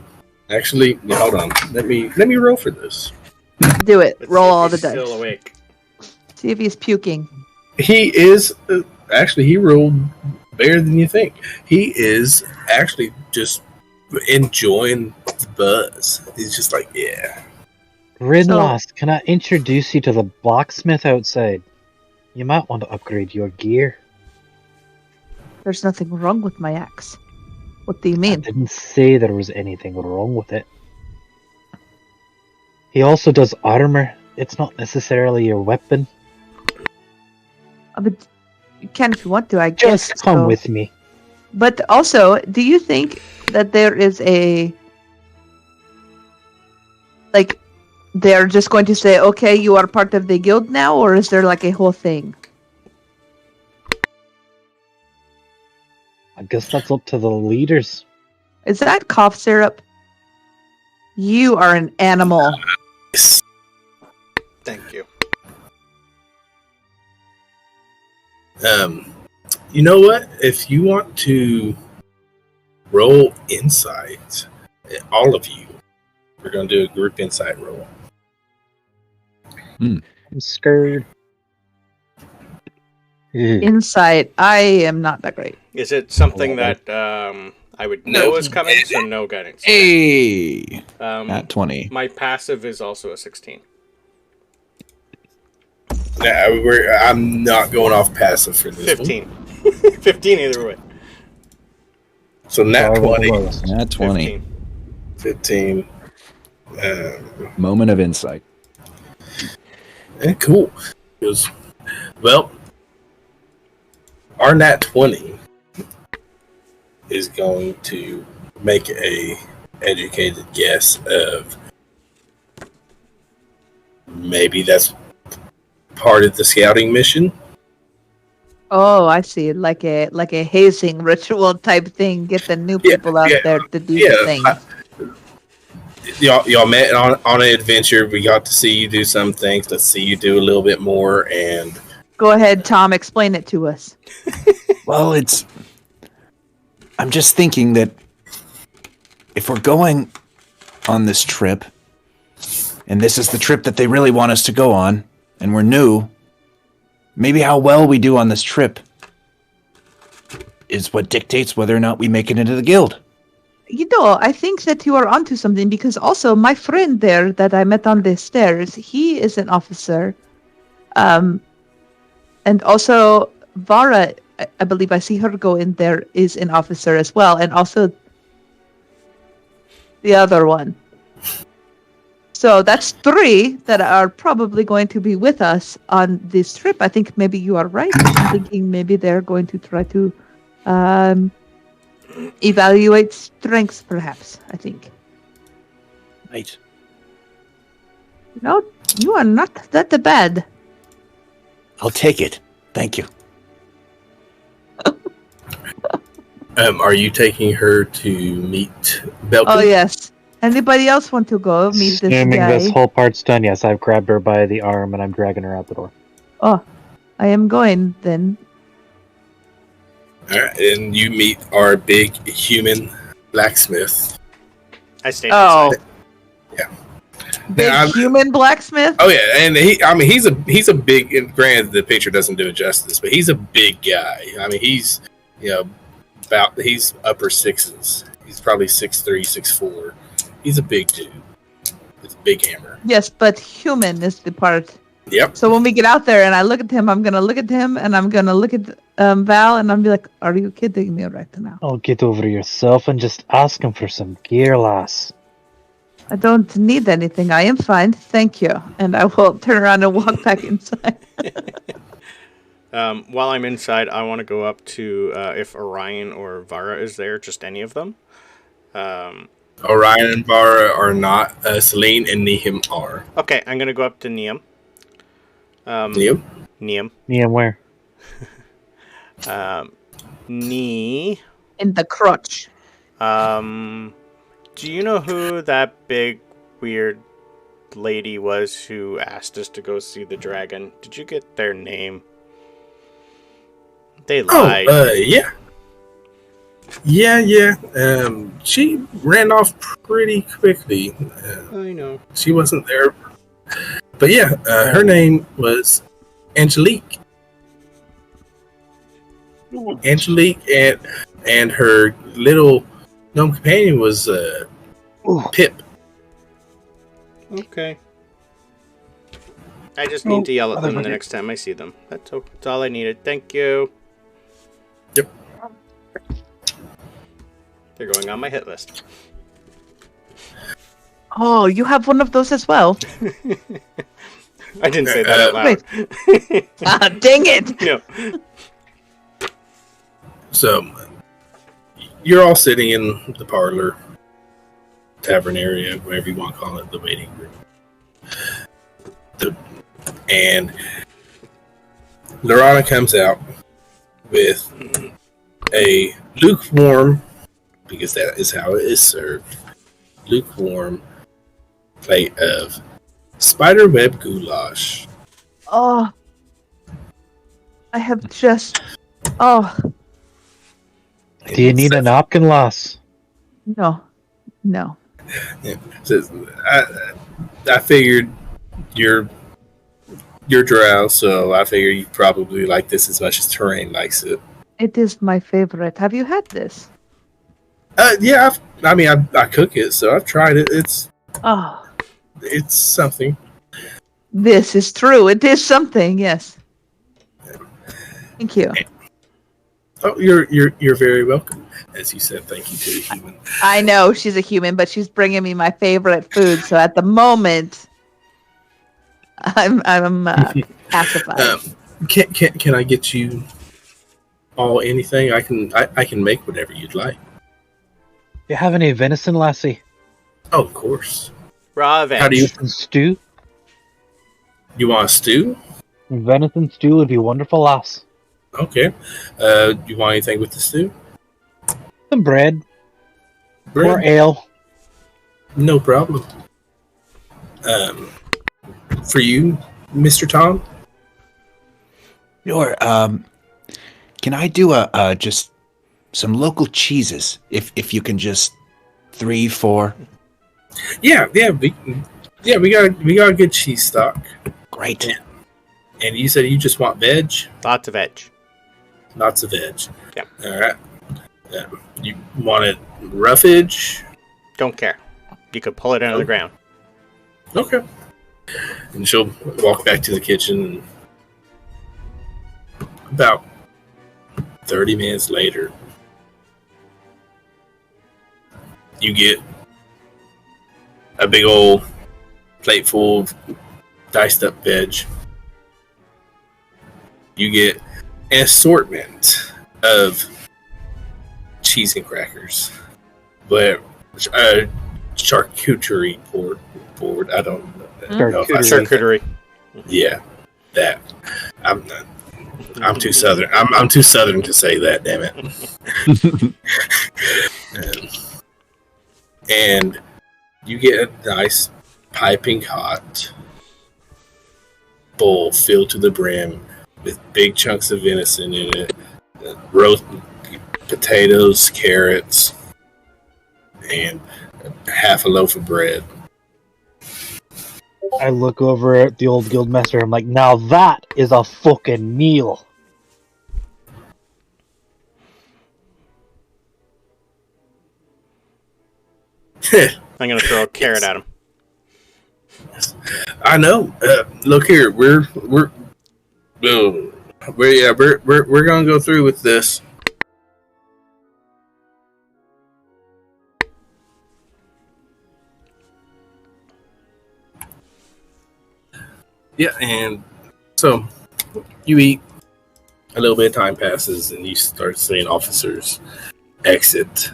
Actually, hold on. Let me roll for this. Do it. Let's Roll see if all he's the Still dice. awake. See if he's puking. He is actually he rolled better than you think. He is actually just enjoying the buzz. He's just like, yeah. Gridlost, can I introduce you to the blacksmith outside? You might want to upgrade your gear. There's nothing wrong with my axe. What do you I mean? didn't say there was anything wrong with it. He also does armor. It's not necessarily your weapon. But you can if you want to, I guess. Just come so. with me. But also, do you think that there is a... Like, they're just going to say, okay, you are part of the guild now, or is there like a whole thing? I guess that's up to the leaders. Is that cough syrup? You are an animal. You know what? If you want to roll insight, all of you, we're going to do a group insight roll. I'm scared. Insight. I am not that great. Is it something that I would know is coming? So no guidance. Hey, at 20. My passive is also a 16. I'm not going off passive for this 15. 15 either way. So nat 20. At 20. 15. 15. Moment of insight. Cool. Well, our nat 20 is going to make a educated guess of maybe that's part of the scouting mission. Oh, I see. Like a hazing ritual type thing. Get the new people out there to do the thing. Y'all met on an adventure. We got to see you do some things. Let's see you do a little bit more. And go ahead, Tom. Explain it to us. Well, I'm just thinking that if we're going on this trip, and this is the trip that they really want us to go on, and we're new, maybe how well we do on this trip is what dictates whether or not we make it into the guild. You know, I think that you are onto something, because also my friend there that I met on the stairs, he is an officer. And also Vara, I believe I see her go in there, is an officer as well. And also the other one. So that's 3 that are probably going to be with us on this trip. I think maybe you are right. I'm thinking maybe they're going to try to evaluate strengths, perhaps, I think. Right. No, you are not that bad. I'll take it. Thank you. are you taking her to meet Belkin? Oh, yes. Anybody else want to go meet this Assuming guy? this whole part's done, yes, I've grabbed her by the arm and I'm dragging her out the door. Oh, I am going then. All right, and you meet our big human blacksmith. I stayed Oh. inside. Big Now, human blacksmith? Oh yeah, and he's a big. And granted, the picture doesn't do it justice, but he's a big guy. I mean, he's he's upper sixes. He's probably 6'3", 6'4". He's a big dude with a big hammer. Yes, but human is the part. Yep. So when we get out there and I look at him, I'm going to look at him and I'm going to look at Val and I'm be like, are you kidding me right now? Oh, get over yourself and just ask him for some gear, lass. I don't need anything. I am fine. Thank you. And I will turn around and walk back inside. While I'm inside, I want to go up to if Orion or Vara is there, just any of them. Orion and Vara are not. Celine and Nehim are. Okay, I'm going to go up to Neum. Nehim? Neum. Neum where? Nee. In the crotch. Do you know who that big, weird lady was who asked us to go see the dragon? Did you get their name? They lied. Yeah. She ran off pretty quickly. I know. She wasn't there. But yeah, her name was Angelique. Angelique and her little gnome companion was Pip. Okay. I just need to yell at them the next time I see them. That's all I needed. Thank you. Yep. They're going on my hit list. Oh, you have one of those as well? I didn't say that out loud. Dang it! No. So, you're all sitting in the parlor, tavern area, whatever you want to call it, the waiting room. And Lorana comes out with a lukewarm, because that is how it is served, lukewarm plate of spiderweb goulash. Oh, I have just. Oh Do you need a napkin, lass? no, no. Says, I figured you're drow, so I figure you probably like this as much as Terrain likes it. It is my favorite. Have you had this? Yeah, I cook it, so I've tried it. Oh, It's something. this is true. It is something. Yes. Thank you. Oh, you're very welcome. As you said, thank you to the human. I know she's a human, but she's bringing me my favorite food. So at the moment, I'm pacified. Can I get you all anything? I can make whatever you'd like. Do you have any venison, lassie? Oh, of course. Raw veg. How do you Stew? want a stew? Venison stew would be wonderful, lass. Okay. You want anything with the stew? Some bread. Or Bread? ale. No problem. For you, Mr. Tom? Sure. Can I do a just some local cheeses? If you can just 3, 4. Yeah, we got a good cheese stock. Great. Yeah. And you said you just want veg? Lots of veg. Lots of veg. Yeah. All right. You want it roughage? Don't care. You could pull it out of the ground. Okay. And she'll walk back to the kitchen. And about 30 minutes later, you get a big old plate full of diced up veg. You get an assortment of cheese and crackers, but charcuterie board. I don't know if I said that. Charcuterie. Yeah, that. I'm too southern. I'm too southern to say that. Damn it. And you get a nice piping hot bowl filled to the brim with big chunks of venison in it, roast potatoes, carrots, and half a loaf of bread. I look over at the old guildmaster. I'm like, now that is a fucking meal. I'm gonna throw a carrot at him. I know. Look here, we're gonna go through with this. Yeah, and so you eat. A little bit of time passes, and you start seeing officers exit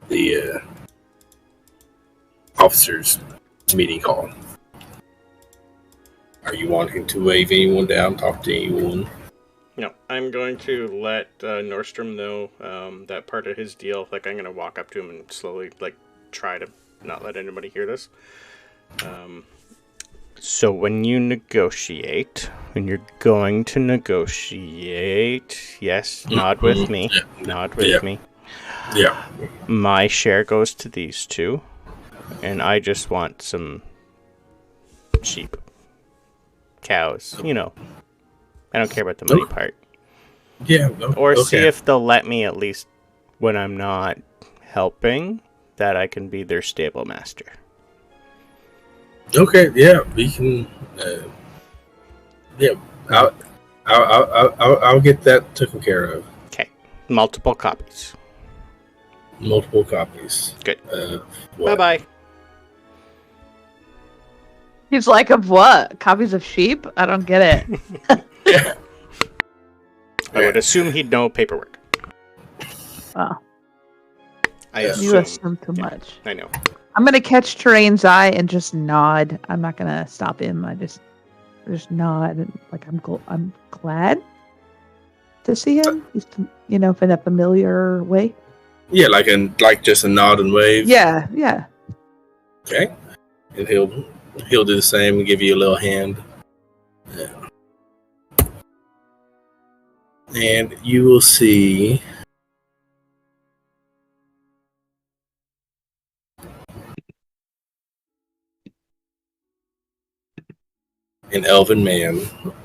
the officers' meeting hall. Are you wanting to wave anyone down, talk to anyone? No, I'm going to let Nordstrom know that part of his deal. Like, I'm going to walk up to him and slowly, try to not let anybody hear this. So when you negotiate, when you're going to negotiate, yes, nod with me. Nod with me. Yeah. My share goes to these two, and I just want some sheep. Cows, I don't care about the money part. Yeah. Or see if they'll let me, at least when I'm not helping, that I can be their stable master. Okay. Yeah, we can. Yeah, I'll get that taken care of. Okay, multiple copies. Multiple copies. Good. What? Bye. He's like, of what? Copies of sheep? I don't get it. I would assume he'd know paperwork. Wow. I You assume. assume too much. I know. I'm gonna catch Terrain's eye and just nod. I'm not gonna stop him. I just nod and I'm glad to see him. He's in a familiar way. Yeah, like just a nod and wave. Yeah. Okay. And he'll do the same and give you a little hand. Yeah. And you will see an elven man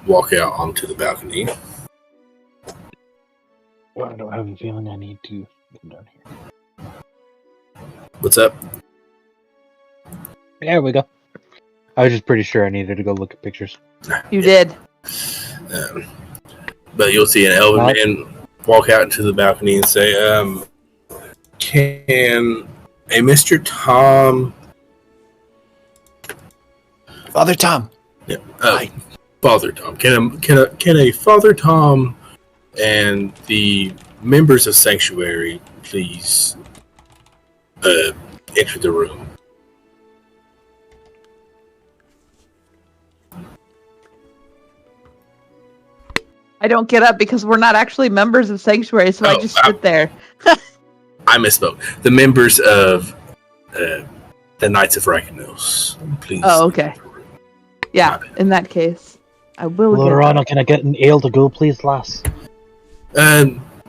walk out onto the balcony. Well, I don't have a feeling I need to come down here. What's up? There we go. I was just pretty sure I needed to go look at pictures. You did. But you'll see an elven Well- man walk out into the balcony and say, can a Mr. Tom... Father Tom. Yeah, Father Tom. Can a Father Tom and the members of Sanctuary please enter the room? I don't get up because we're not actually members of Sanctuary, so I Oh, just sit there. I misspoke. The members of the Knights of Reikanos, please. Oh, okay. enter the room. Yeah, in that case, I will. get up. Lorana, can I get an ale to go, please, lass?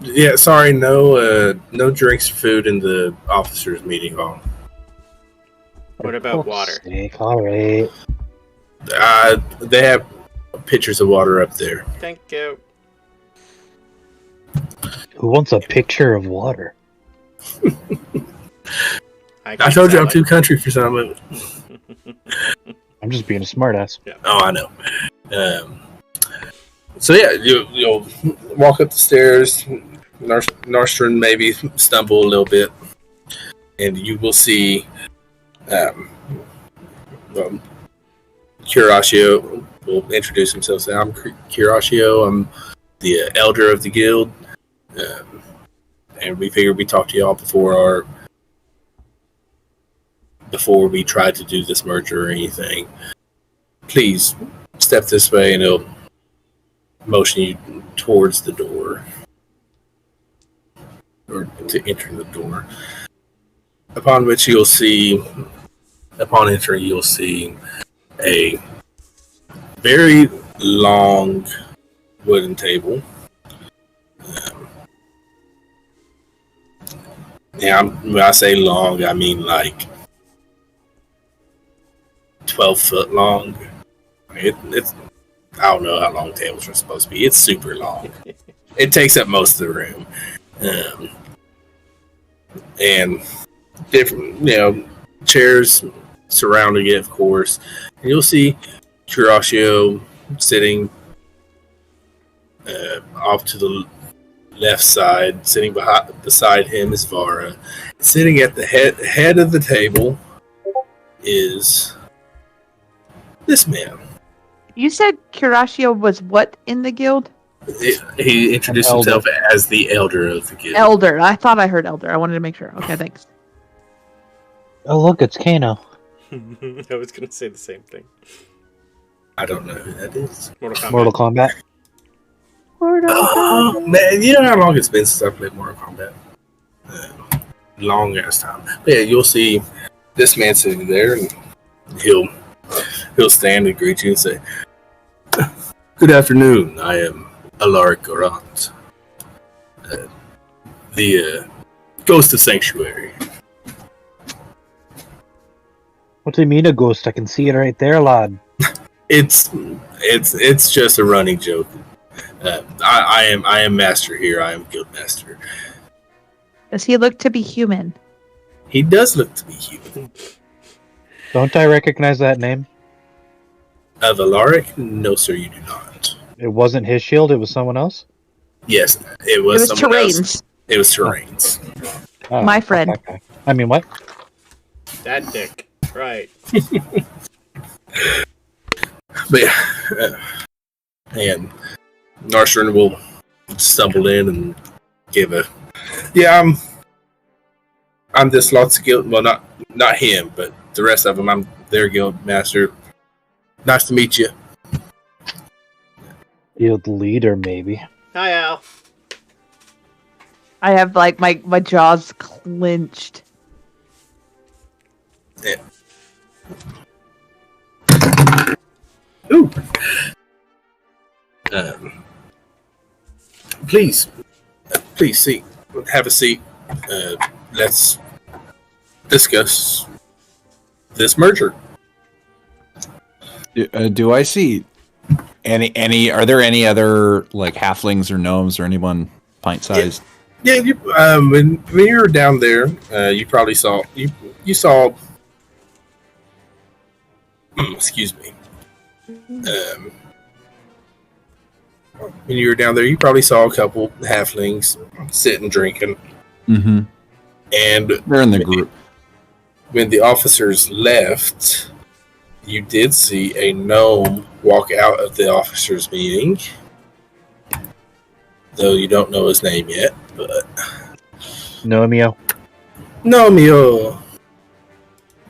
Yeah, sorry, no drinks or food in the officers' meeting hall. What about water? Alright. They have pitchers of water up there. Thank you. Who wants a picture of water? I told you I'm too country for some of it. I'm just being a smartass. Oh, I know. So yeah, you'll walk up the stairs. Narstrom maybe stumble a little bit, and you will see Curatio will introduce himself. Say, I'm Curatio. I'm the elder of the guild, and we figured we'd talk to y'all before we tried to do this merger or anything. Please step this way, and he'll motion you towards the door, or to enter the door. Upon entering, you'll see a very long wooden table. When I say long, I mean like 12 foot long. It's I don't know how long tables are supposed to be. It's super long. It takes up most of the room, and different chairs surrounding it, of course. And you'll see Curatio sitting off to the left side. Sitting beside him is Vara. Sitting at the head of the table is this man. You said Curatio was what in the guild? He introduced An elder. himself as the elder of the guild. Elder. I thought I heard elder. I wanted to make sure. Okay, thanks. Oh, look, it's Kano. I was gonna say the same thing. I don't know who that is. Mortal Kombat. Mortal Kombat. Oh, man, you know how long it's been since I played Mortal Kombat? Long ass time. But yeah, you'll see this man sitting there, and he'll stand and greet you and say, "Good afternoon. I am Alaric Gorant, the Ghost of Sanctuary." What do you mean a ghost? I can see it right there, lad. It's just a running joke. I am master here. I am guild master. Does he look to be human? He does look to be human. Don't I recognize that name? Of Alaric? No, sir, you do not. It wasn't his shield, it was someone else? Yes, it It was was someone else. Terrains. It was Terrains. Oh, My fuck friend. that guy. I mean, what? That dick. Right. But yeah, and Narstrom will stumble in and give I'm this lots of guild. Well, not him, but the rest of them. I'm their guild master. Nice to meet you. Guild leader, maybe. Hi, Al. I have like my jaws clenched. Yeah. Ooh. please seat. Have a seat. Let's discuss this merger. Do I see any? Are there any other like halflings or gnomes or anyone pint-sized? Yeah, when you were down there, you probably saw you saw. Excuse me. When you were down there, you probably saw a couple halflings sitting drinking. Mm-hmm. And they're in the group. When the officers left, you did see a gnome walk out of the officers' meeting. Though you don't know his name yet, but Nomeo. Nomeo.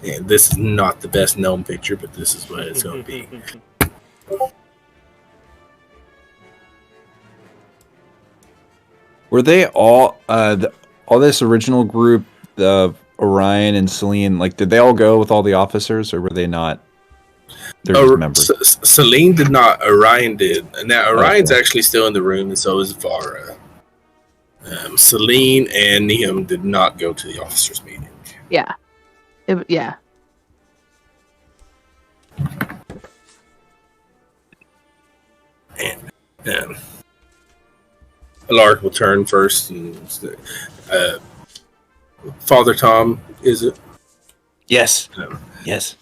And this is not the best gnome picture, but this is what it's going to be. Were they all all this original group of Orion and Celine? Like, did they all go with all the officers, or were they not? They're just members. Celine did not. Orion did. Now Orion's actually still in the room, and so is Vara. Celine and Neum did not go to the officers' meeting. Yeah. Yeah. And Alaric will turn first. And Father Tom, is it? Yes. Yes.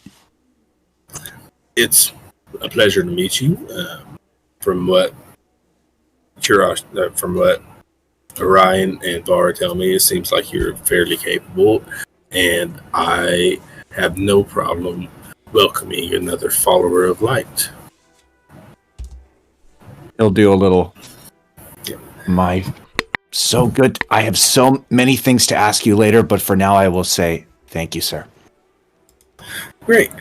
It's a pleasure to meet you. From what Orion and Vara tell me, it seems like you're fairly capable, and I have no problem welcoming another follower of light. He'll do a little. So good. I have so many things to ask you later, but for now I will say thank you, sir. Great.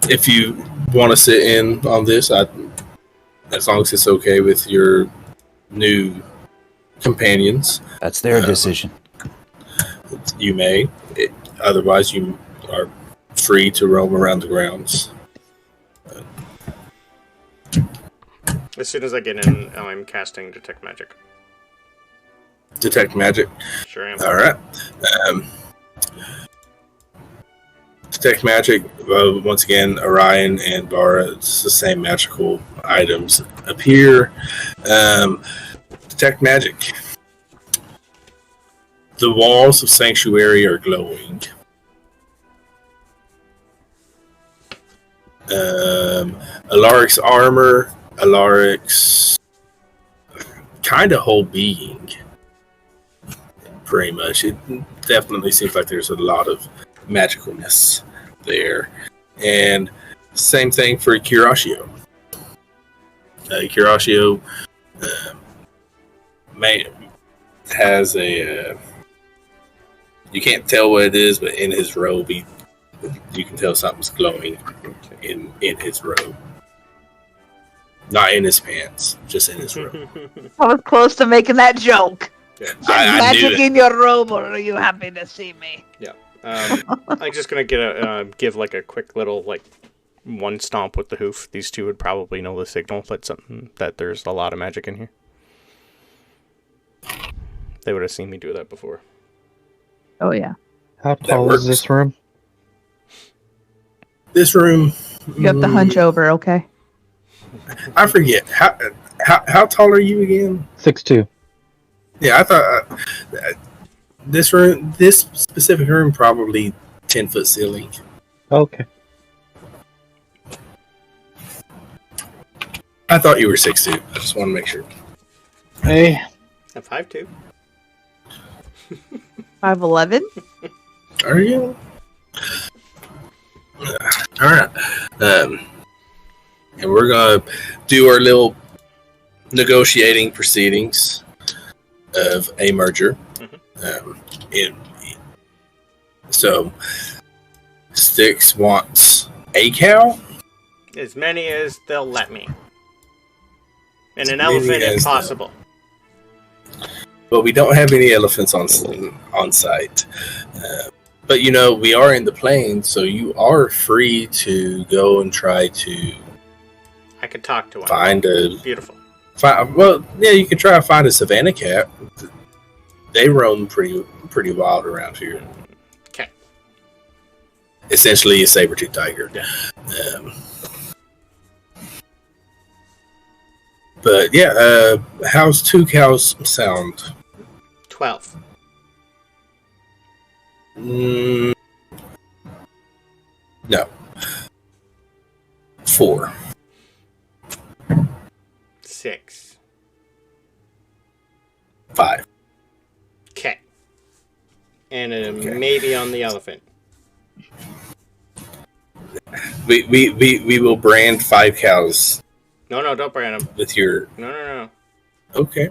If you want to sit in on this, as long as it's okay with your new companions. That's their decision. You may. Otherwise, you are free to roam around the grounds. As soon as I get in, I'm casting Detect Magic. Detect Magic? Sure am. All right. Detect Magic, once again, Orion and Vara, it's the same magical items appear. Detect Magic. The walls of Sanctuary are glowing. Alaric's armor, Alaric's kind of whole being, pretty much. It definitely seems like there's a lot of magicalness there. And same thing for Curatio. Curatio has a... you can't tell what it is, but in his robe, you can tell something's glowing in his robe. Not in his pants, just in his robe. I was close to making that joke. Yeah, I magic in your robe, or are you happy to see me? Yeah. I'm just gonna give like a quick little one stomp with the hoof. These two would probably know the signal that there's a lot of magic in here. They would have seen me do that before. Oh yeah. How tall is this room? This room. You have to hunch over, okay? I forget how tall are you again? 6'2". Yeah, I thought this specific room, probably 10-foot ceiling. Okay. I thought you were 6'2". I just want to make sure. Hey. I'm 5'2". 5'11". Are you? All right. And we're gonna do our little negotiating proceedings of a merger. So, Styx wants a cow. As many as they'll let me. And an many elephant if as possible. But we don't have any elephants on site. But we are in the plains, so you are free to go and try to I could talk to one. find a Beautiful. Well, yeah, you can try to find a savannah cat. They roam pretty wild around here. Okay. Essentially, a saber-toothed tiger. Yeah. But yeah, how's 2 cows sound? 12. No. 4. 6. 5. Okay. And maybe on the elephant. We will brand 5 cows No, don't brand them. with your. No. Okay.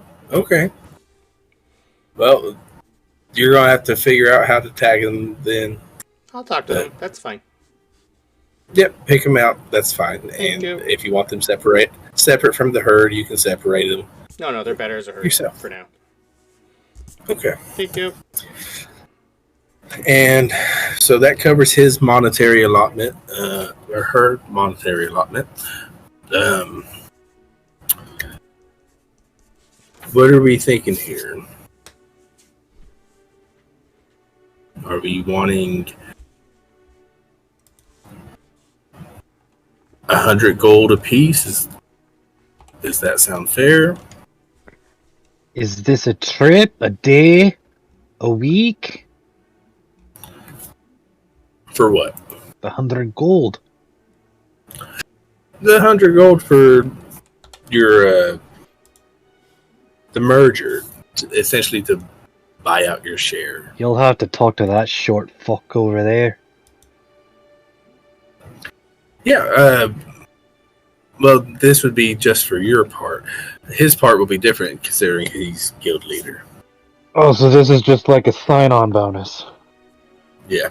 Well, you're gonna have to figure out how to tag them then. I'll talk to them. That's fine. Yep, pick them out. That's fine. Thank And you. if you want them separate from the herd, you can separate them. No, they're better as a herd Yourself. for now. Okay. Thank you. And so that covers his monetary allotment, or her monetary allotment. What are we thinking here? Are we wanting 100 gold apiece? Does that sound fair? Is this a trip? A day? A week? For what? 100 gold. The 100 gold for your the merger, essentially to buy out your share. You'll have to talk to that short fuck over there. Yeah, well, this would be just for your part. His part will be different considering he's guild leader. Oh, so this is just like a sign-on bonus. Yeah.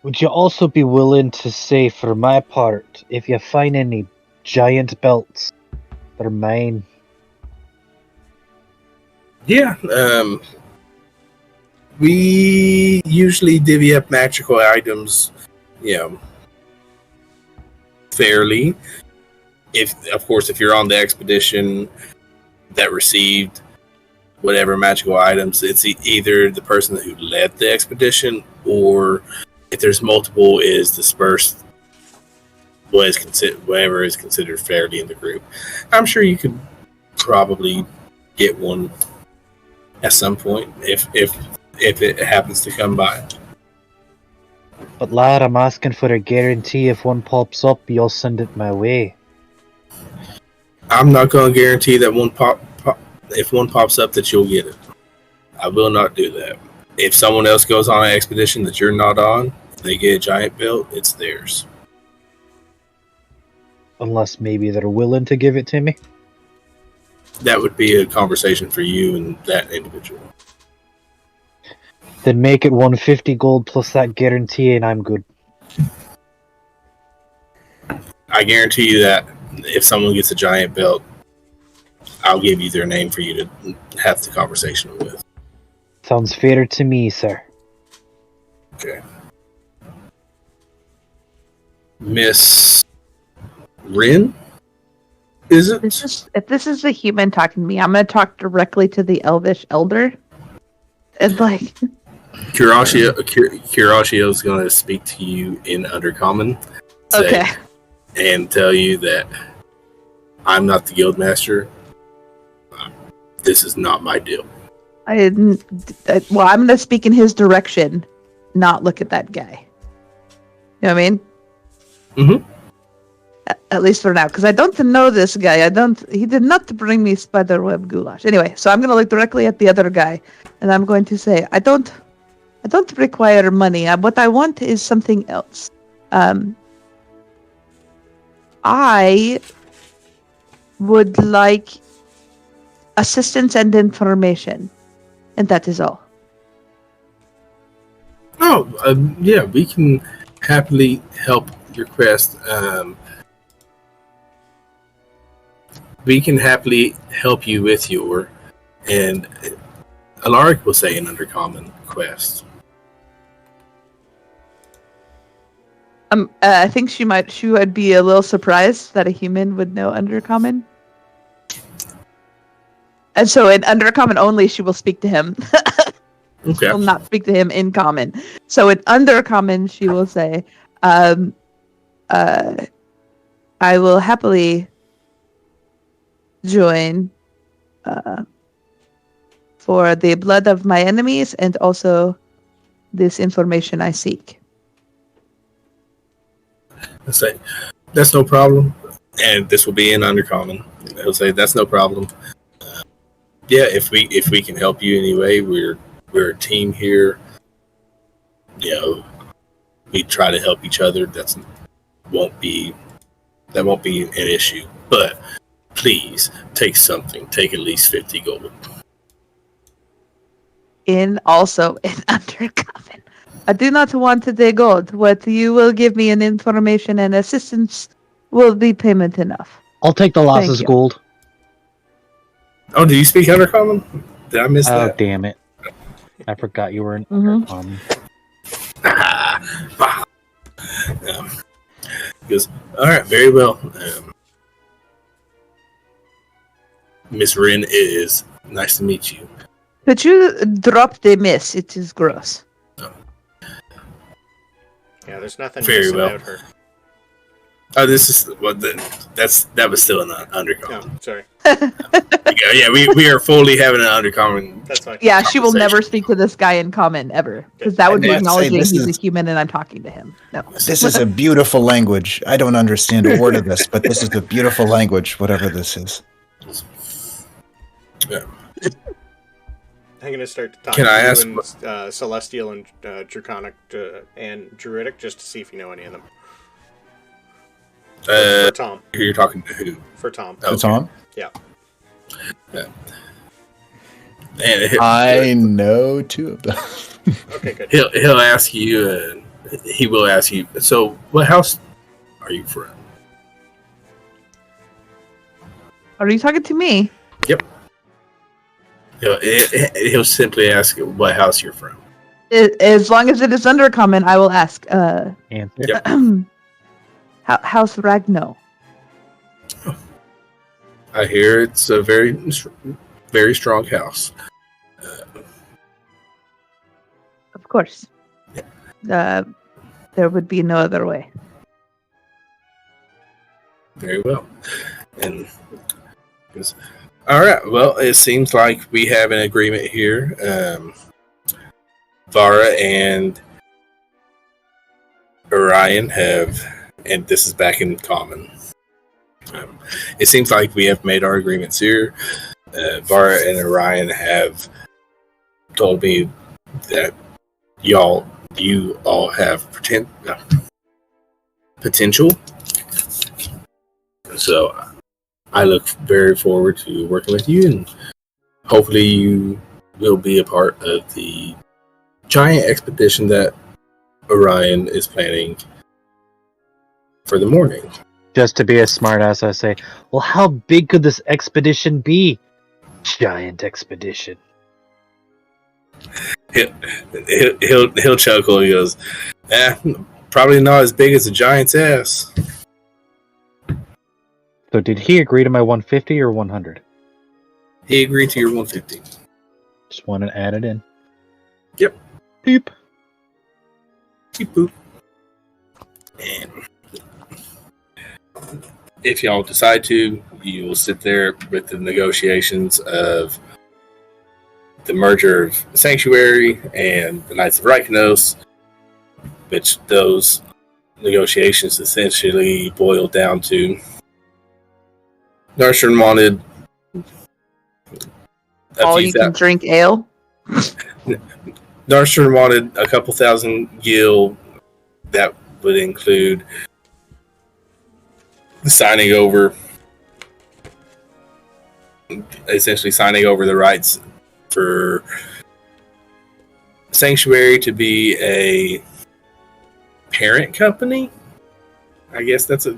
Would you also be willing to say, for my part, if you find any giant belts, they're mine? Yeah, we usually divvy up magical items, fairly. If you're on the expedition that received whatever magical items, it's either the person who led the expedition, or if there's multiple, is dispersed whatever is considered fairly in the group. I'm sure you could probably get one at some point if it happens to come by. But lad, I'm asking for a guarantee if one pops up, you'll send it my way. I'm not going to guarantee that if one pops up that you'll get it. I will not do that. If someone else goes on an expedition that you're not on, they get a giant belt, it's theirs. Unless maybe they're willing to give it to me. That would be a conversation for you and that individual. Then make it 150 gold plus that guarantee and I'm good. I guarantee you that if someone gets a giant belt, I'll give you their name for you to have the conversation with. Sounds fair to me, sir. Okay. Miss Rin? Is it? If this is a human talking to me, I'm going to talk directly to the elvish elder. And like... Curatio is going to speak to you in Undercommon. Okay. And tell you that I'm not the guild master. This is not my deal. I'm going to speak in his direction, not look at that guy. You know what I mean? Mm-hmm. At least for now, because I don't know this guy. He did not bring me spiderweb goulash. Anyway, so I'm going to look directly at the other guy, and I'm going to say, I don't require money. What I want is something else. I would like assistance and information, and that is all. Oh, yeah, we can happily help your quest. We can happily help you with your, and Alaric will say, an Undercommon quest. I think she would be a little surprised that a human would know Undercommon. And so in Undercommon only, she will speak to him. Okay. She will not speak to him in common. So in Undercommon, she will say, I will happily join for the blood of my enemies and also this information I seek. I say, that's no problem. And this will be in Undercommon. He'll say, that's no problem. Yeah, if we can help you anyway, we're a team here. You know, we try to help each other. That won't be an issue. But please take something. Take at least 50 gold. Also in Undercommon. I do not want the gold. What you will give me in information and assistance will be payment enough. I'll take the losses Thank you. gold. Oh, do you speak Undercommon? Did I miss Oh, that? damn it. I forgot you were in Mhm. He goes, all right, very well. Miss Rin, it is nice to meet you. Could you drop the miss? It is gross. Yeah, there's nothing Very nice well. about her. Oh, this is that was still an Undercommon. No, sorry. Yeah, we are fully having an Undercommon. That's fine. Yeah, she will never Conversation. speak to this guy in common ever, because that would be I'd say acknowledging this he's is- a human and I'm talking to him. No. This is a beautiful language. I don't understand a word of this, but this is a beautiful language, whatever this is. I'm gonna start talking Can I to ask you in Celestial and Draconic and Druidic just to see if you know any of them. For Tom. You're talking to who? For Tom. Oh. It's on. And I know two of them. Okay, good. he'll ask you. He will ask you. So, what house are you from? Are you talking to me? He'll simply ask what house you're from. As long as it is Undercommon, I will ask. Answer. Yep. House Ragno. I hear it's a very strong house. Of course. There would be no other way. Very well. And goes, all right. Well, it seems like we have an agreement here. Vara and Orion have, and this is back in common. It seems like we have made our agreements here. Vara and Orion have told me that you all have potential. So I look very forward to working with you, and hopefully you will be a part of the giant expedition that Orion is planning for the morning. Just to be a smartass, I say, well, how big could this expedition be? Giant expedition. He'll chuckle. He goes, probably not as big as a giant's ass. So did he agree to my 150 or 100? He agreed to your 150. Just want to add it in. Yep. Beep. Beep boop. And if y'all decide to, you will sit there with the negotiations of the merger of Sanctuary and the Knights of Rykanos, which those negotiations essentially boil down to Narshern wanted All you can drink ale. Narshern wanted a couple thousand gil. That would include signing over the rights for Sanctuary to be a parent company. I guess that's a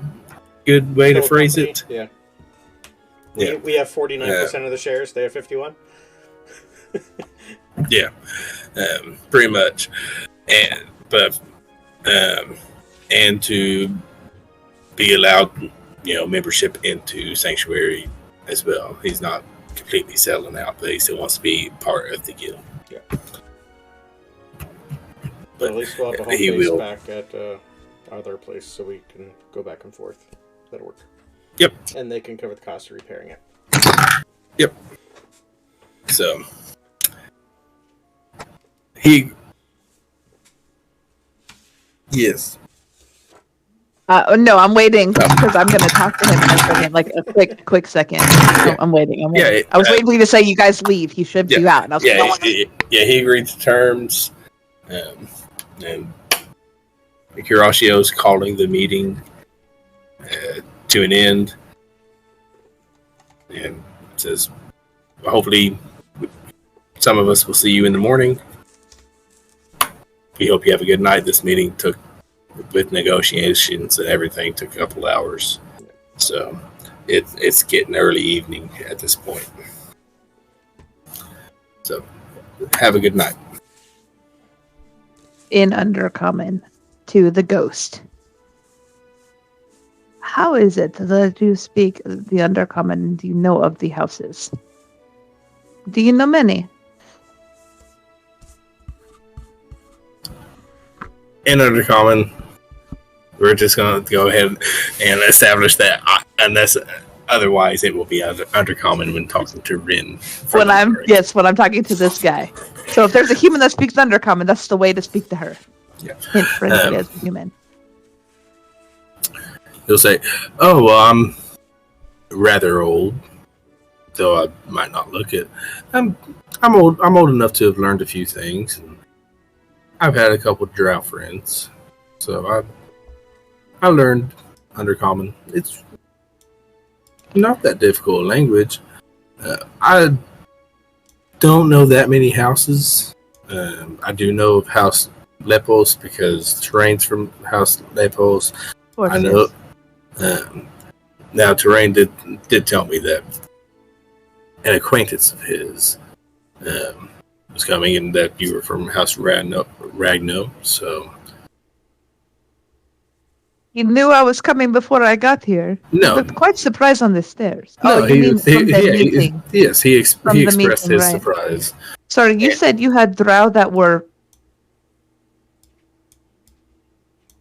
good way to phrase it. Yeah. Yeah. We have 49% of the shares. They have 51. Yeah, pretty much. But and to be allowed, membership into Sanctuary as well. He's not completely selling out, but he still wants to be part of the guild. Yeah. But at least we'll have a home he base will. back at our place so we can go back and forth. That'll work. Yep. And they can cover the cost of repairing it. Yep. So he. Yes. No, I'm waiting because I'm going to talk to him in a second, like a quick second. I'm waiting. Yeah, I was waiting for you to say you guys leave. He should be out. And I was like, he agreed to terms. And Kurashio's calling the meeting to an end. And says, hopefully, some of us will see you in the morning. We hope you have a good night. This meeting took, with negotiations and everything, took a couple hours. So it's getting early evening at this point. So have a good night. in Undercommon to the ghost. How is it that you speak the Undercommon and do you know of the houses? Do you know many? In Undercommon, we're just going to go ahead and establish that, unless otherwise it will be Undercommon when talking to Rin. When I'm talking to this guy. So if there's a human that speaks Undercommon, that's the way to speak to her. Yeah. Hint friendly as a human. He'll say, "Oh, well, I'm rather old, though I might not look it. I'm old. I'm old enough to have learned a few things. And I've had a couple of drow friends, so I learned Undercommon. It's not that difficult a language. I don't know that many houses. I do know of House Lepos because Terrain's from House Lepos. I know." Now, Terrain did tell me that an acquaintance of his was coming, and that you were from House Ragno. So He knew I was coming before I got here. no, He looked quite surprised on the stairs. no, you mean from the meeting? Yes, he expressed meeting, his right. surprise. Sorry, you said you had drow that were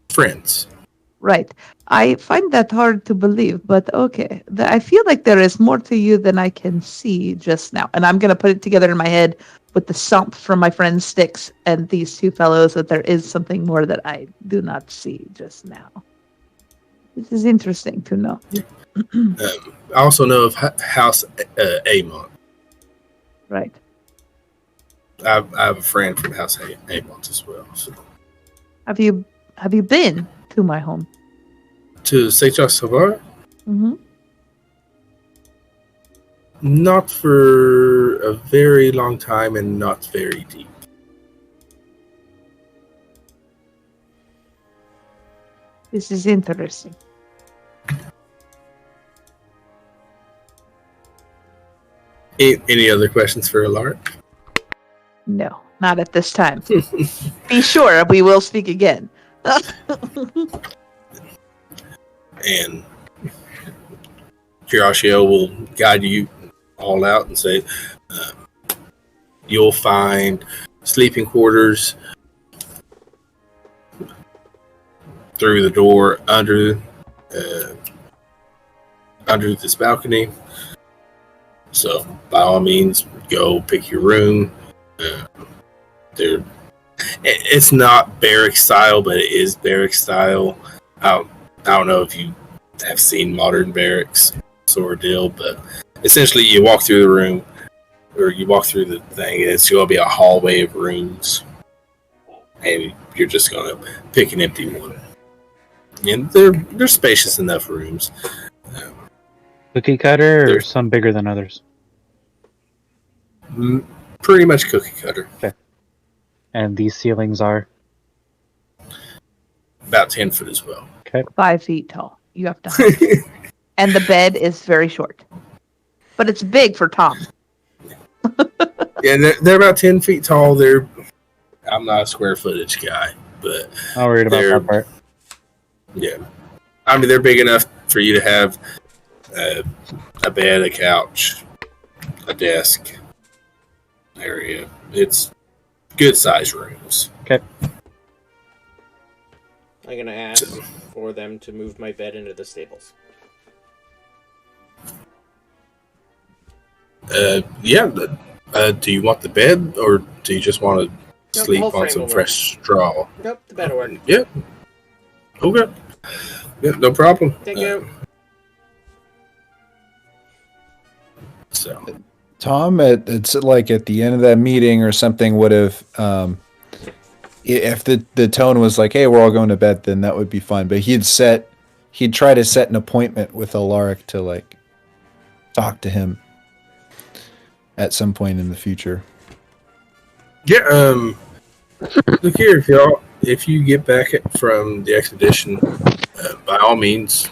Friends. right. I find that hard to believe, but okay. I feel like there is more to you than I can see just now. And I'm going to put it together in my head with the stump from my friend Styx and these two fellows that there is something more that I do not see just now. This is interesting to know. I also know of House Amont. Right. I have a friend from House Amont as well. So. Have you been to my home? To Seicha Savar? Mm-hmm. Not for a very long time and not very deep. This is interesting. Any other questions for Alaric? No, not at this time. Be sure we will speak again. And Kurashio will guide you all out and say, you'll find sleeping quarters through the door under this balcony. So by all means, go pick your room. It's not barrack style, but it is barrack style. I don't know if you have seen modern barracks sort of deal, but essentially you walk through the room, or you walk through the thing, and it's going to be a hallway of rooms, and you're just going to pick an empty one. And they're spacious enough rooms. Cookie cutter or There's- some bigger than others? Pretty much cookie cutter. And these ceilings are? About 10 foot as well. 5 feet tall. You have to. And the bed is very short. But it's big for Tom. Yeah, they're about 10 feet tall. I'm not a square footage guy, but Not worried about They're- that part. Yeah. I mean, they're big enough for you to have a bed, a couch, a desk area. It's good size rooms. Okay. I'm gonna ask for them to move my bed into the stables. Yeah. Do you want the bed, or do you just want to Nope, sleep whole on frame some will work. fresh straw? Nope, the bed will work. Yeah. Okay. Yeah, no problem. Thank you. So, Tom, it's like at the end of that meeting or something would have, if the tone was like, "Hey, we're all going to bed," then that would be fine. But he'd try to set an appointment with Alaric to like talk to him at some point in the future. yeah. Look here, if you get back from the expedition, by all means,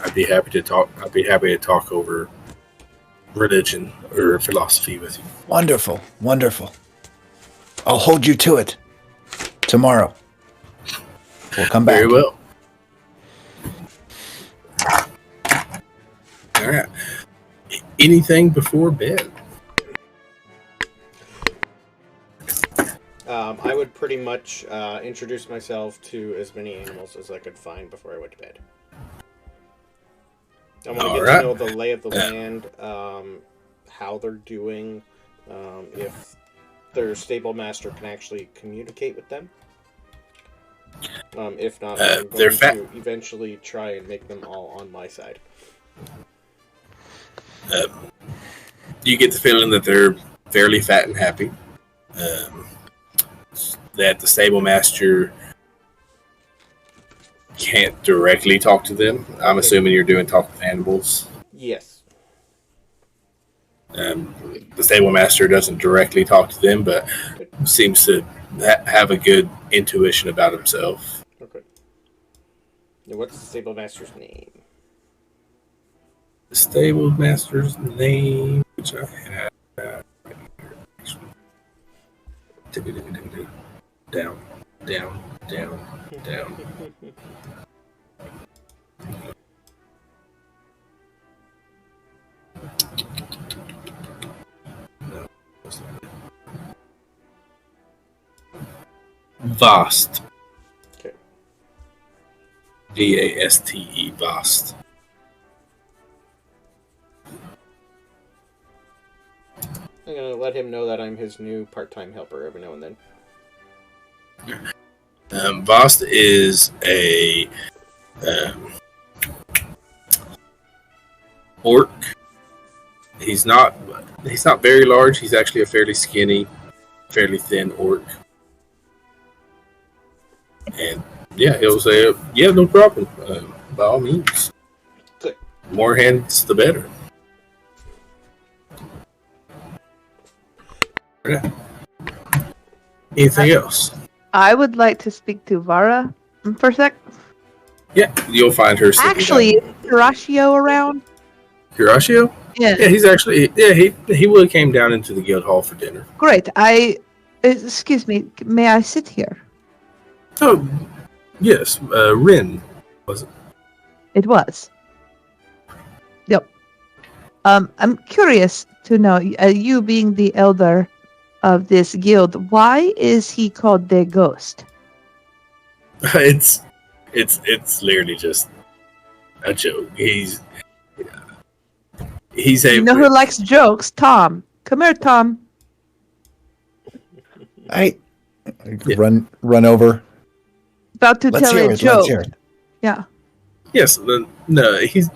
I'd be happy to talk. I'd be happy to talk over religion or philosophy with you. Wonderful, wonderful. I'll hold you to it. Tomorrow, we'll come back. Very well. All right. Anything before bed? I would pretty much introduce myself to as many animals as I could find before I went to bed. I want to get Alright. to know the lay of the land, how they're doing, if their stable master can actually communicate with them. If not, I'm they're going to eventually try and make them all on my side. You get the feeling that they're fairly fat and happy. That the stable master can't directly talk to them. I'm assuming you're doing talk with animals. Yes. The stable master doesn't directly talk to them, but seems to have a good intuition about himself. Okay. Now, what's the stable master's name? The stable master's name, which I have down, down, down, down. No, that's not it. Vast. Okay. Vaste. Vast. I'm gonna let him know that I'm his new part-time helper every now and then. Vast is a orc. He's not very large. He's actually a fairly skinny, fairly thin orc. And yeah, he'll say, "Yeah, no problem. By all means, Good. more hands the better." Yeah. Anything else? I would like to speak to Vara for a sec. Yeah, you'll find her. sitting Actually, down. is Horatio around? Horatio? Yeah. Yeah, he's actually. Yeah, he would have came down into the guild hall for dinner. Great. Excuse me. May I sit here? Oh, yes. Rin was it? It was. Yep. I'm curious to know, you being the elder of this guild, why is he called the Ghost? It's literally just a joke. He's a. You know who likes jokes? Tom. Come here, Tom. I Yeah. run over. About to Let's tell hear a it. joke. Let's hear it. Yeah. Yes. No. He's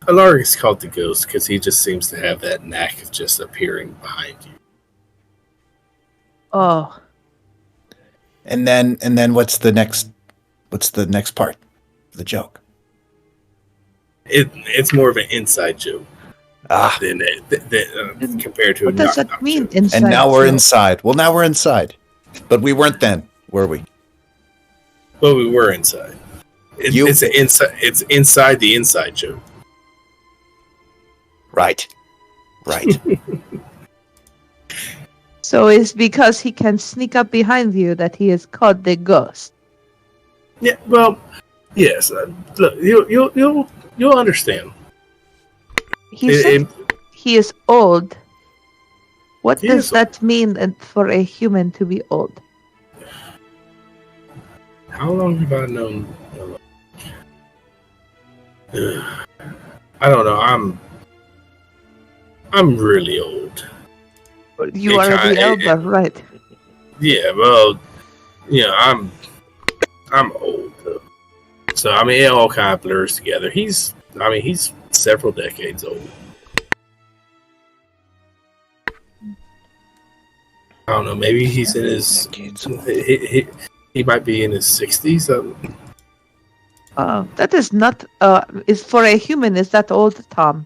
Alaric's called the Ghost because he just seems to have that knack of just appearing behind you. Oh. And then what's the next part of the joke? It's more of an inside joke Ah, than compared to What a does knock-knock that mean? joke. Inside and now we're joke? inside. Well, now we're inside. But we weren't then, were we? Well, we were inside. It's an inside. It's inside the inside joke. Right. Right. So it's because he can sneak up behind you that he is called the Ghost. Yeah. Well, Yes, look, you'll understand. He It- said it- he is old. What He does is- that mean for a human to be old? How long have I known? I don't know. I'm really old. You It are the kinda- elder, right? Yeah, well, I'm old. So I mean, it all kind of blurs together. He's several decades old. I don't know. Maybe he's in his. He might be in his 60s. That is not. Is for a human. Is that old, Tom?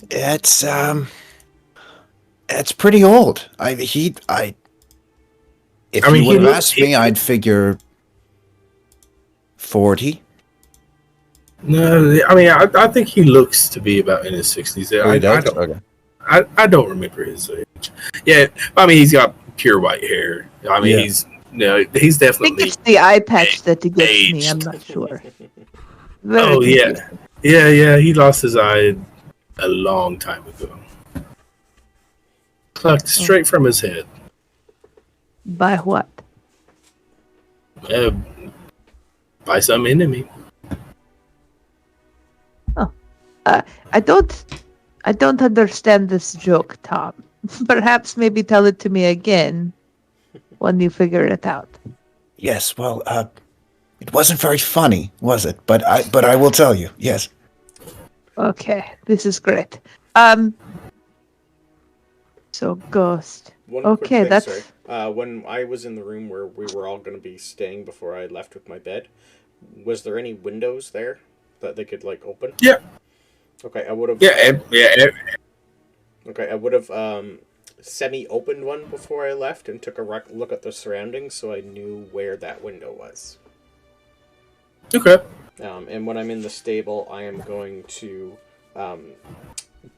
It's pretty old. If you he would have looks- asked me, I'd figure 40. No, I mean, I think he looks to be about in his 60s. I don't. Okay. I don't remember his age. Yeah, I mean, he's got pure white hair. I mean, Yeah. he's I think definitely. it's the eye patch that he gets me. I'm aged. not sure. Very Oh yeah, confusing. yeah. He lost his eye a long time ago. Plucked straight from his head. By what? Uh, by some enemy. I don't understand this joke, Tom. Perhaps maybe tell it to me again when you figure it out. Yes, well, it wasn't very funny, was it? But I will tell you. Yes. Okay, this is great. So ghost. One Okay, quick thing, that's- sorry. When I was in the room where we were all going to be staying before I left with my bed, was there any windows there that they could like open? Yeah. Okay, I would have. Yeah. Okay, I would have semi-opened one before I left and took a look at the surroundings so I knew where that window was. Okay. And when I'm in the stable, I am going to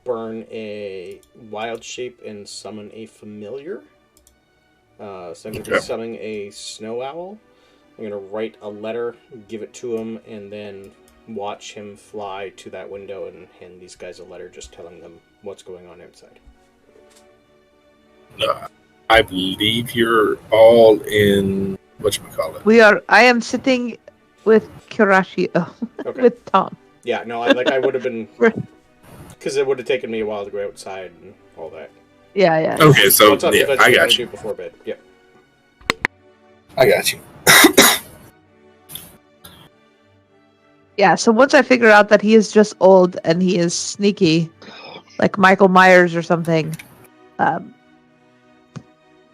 burn a wild shape and summon a familiar. So I'm going to be Okay. summoning a snow owl. I'm going to write a letter, give it to him, and then watch him fly to that window and hand these guys a letter just telling them what's going on outside. I believe you're all in whatchamacallit. We are. I am sitting with Kurashio, Okay. with Tom. Yeah, no, I would have been... Right. Because it would have taken me a while to go outside and all that. Yeah. Okay, so What's up, yeah, if that's I what got wanna you. do before bed. Yeah. I got you. Yeah, so once I figure out that he is just old and he is sneaky, like Michael Myers or something, I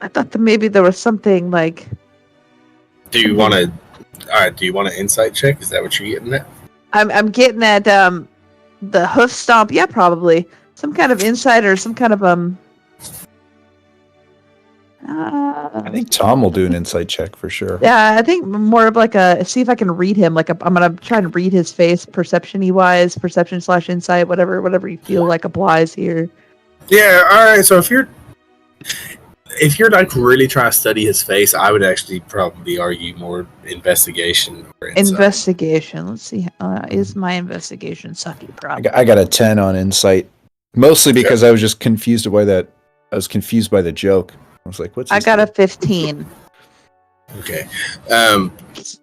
thought that maybe there was something like Do you want to? All right. Do you want an insight check? Is that what you're getting at? I'm getting at the hoof stomp. Yeah, probably some kind of insight or some kind of I think Tom will do an insight check for sure. Yeah, I think more of like see if I can read him. Like I'm gonna try and read his face, perception-y wise, perception/insight, whatever you feel like applies here. Yeah. All right. So if you're like really trying to study his face, I would actually probably argue more investigation or insight. Investigation. Let's see. Is my investigation sucky? Probably. I got a 10 on insight, mostly because I was just confused by that. I was confused by the joke. I was like, "What's?" I this got a deal? 15. Okay.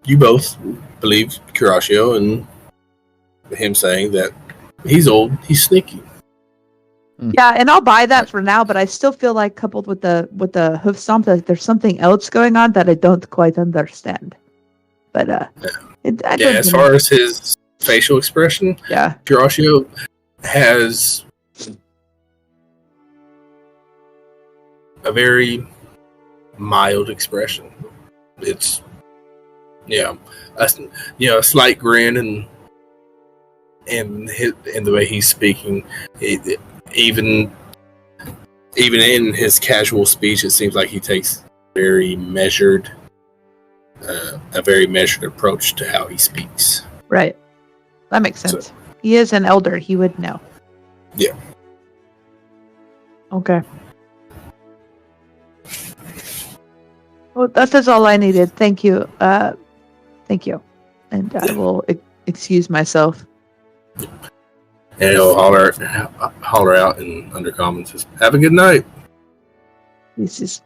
You both believe Kurashio and him saying that he's old, he's sneaky. Yeah, and I'll buy that for now, but I still feel like coupled with the hoof stomp that there's something else going on that I don't quite understand. But I Yeah, don't as know. far as his facial expression, Yeah. Kurashio has a very mild expression. It's a slight grin and the way he's speaking. Even in his casual speech, it seems like he takes a very measured approach to how he speaks. Right. That makes So- sense. He is an elder. He would know. Yeah. Okay. Well, that's all I needed. Thank you. Thank you. And I will excuse myself. And he'll holler out in Undercommon, says, "Have a good night." This.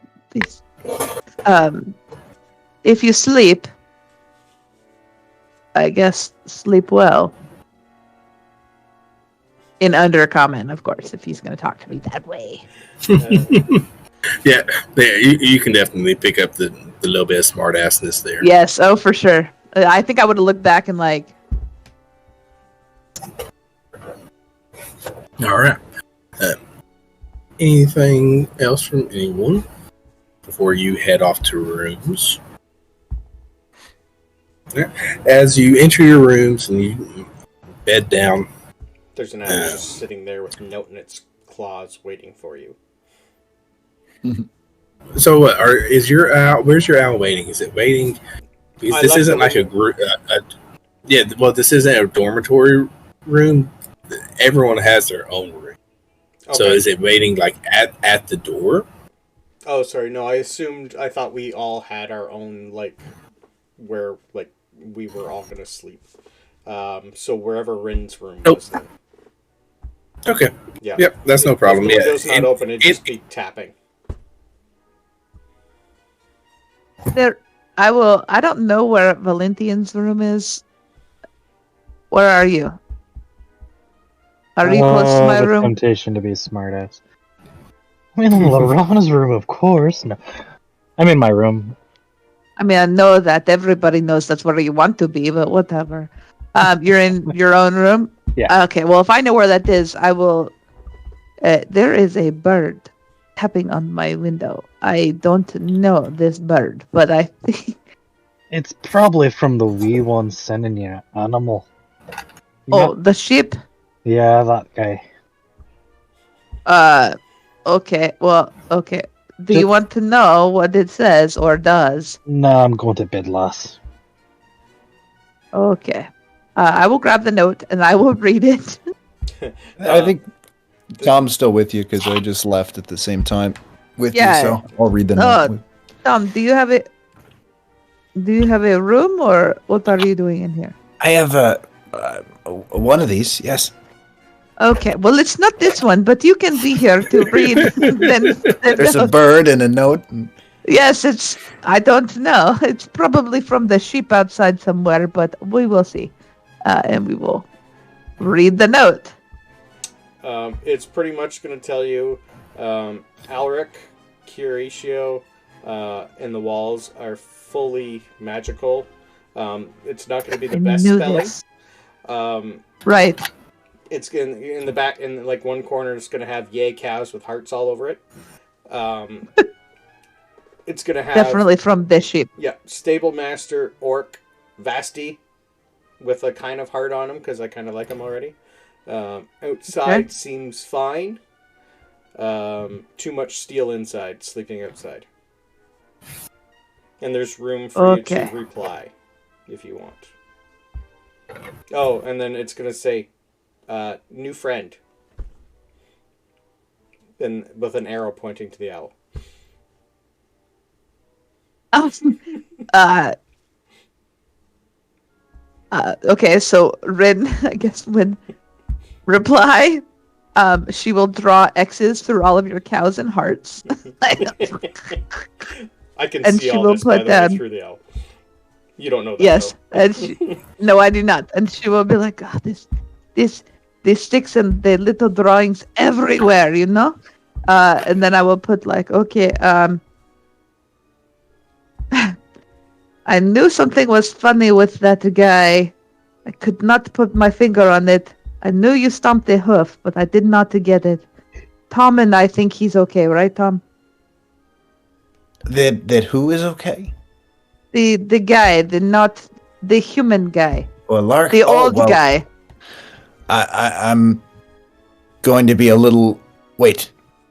If you sleep, I guess sleep well. In Undercommon, of course, if he's going to talk to me that way. Yeah, you can definitely pick up the little bit of smartassness there. Yes, oh, for sure. I think I would have looked back and like... All right. Anything else from anyone before you head off to rooms? Yeah. As you enter your rooms and you bed down, There's an owl just sitting there with a note in its claws waiting for you. so where's your owl waiting? Is it waiting? Because this isn't like a group. This isn't a dormitory room. Everyone has their own room. Okay. So is it waiting like at the door? Oh, sorry. No, I thought we all had our own, like, where, like, we were all going to sleep. So wherever Rin's room was then. Okay. Yeah. Yep, that's no problem. If the window's not open, it'd just be tapping. I don't know where Valentian's room is. Where are you? Are you close to my the room? Temptation to be a smartass. I'm in Lorana's room, of course. No, I'm in my room. I mean, I know that everybody knows that's where you want to be, but whatever. You're in your own room? Yeah. Okay, well, if I know where that is, I will... there is a bird tapping on my window. I don't know this bird, but I think... It's probably from the wee one sending you animal. The sheep? Yeah, that guy. Okay, well, okay. Do you want to know what it says or does? No, I'm going to bed, lass. Okay. I will grab the note and I will read it. I think Tom's still with you because I just left at the same time with you, so I'll read the note. Tom, do you have a room or what are you doing in here? I have one of these, yes. Okay, well, it's not this one, but you can be here to read. There's a bird and a note. Yes, I don't know. It's probably from the sheep outside somewhere, but we will see. And we will read the note. It's pretty much going to tell you Alric, Curatio, and the walls are fully magical. It's not going to be the best spelling. Right. It's in the back, in like one corner, it's going to have yay cows with hearts all over it. It's going to have... Definitely from the sheep. Yeah, Stable Master, Orc, Vasti, with a kind of heart on him, because I kind of like him already. Outside seems fine. Too much steel inside, sleeping outside. And there's room for you to reply, if you want. Oh, and then it's going to say, new friend. Then with an arrow pointing to the owl. Okay, so Rin, I guess, would reply. She will draw X's through all of your cows and hearts. I can see all this, by the way, through the owl. You don't know that, yes, though. and no, I do not. And she will be like, "Oh, this sticks and the little drawings everywhere, you know." And then I will put like, okay, I knew something was funny with that guy. I could not put my finger on it. I knew you stomped a hoof, but I did not get it. Tom and I think he's okay, right, Tom? That who is okay? The guy, not the human guy. Well, Lark. The old guy. I'm going to be a little. Wait,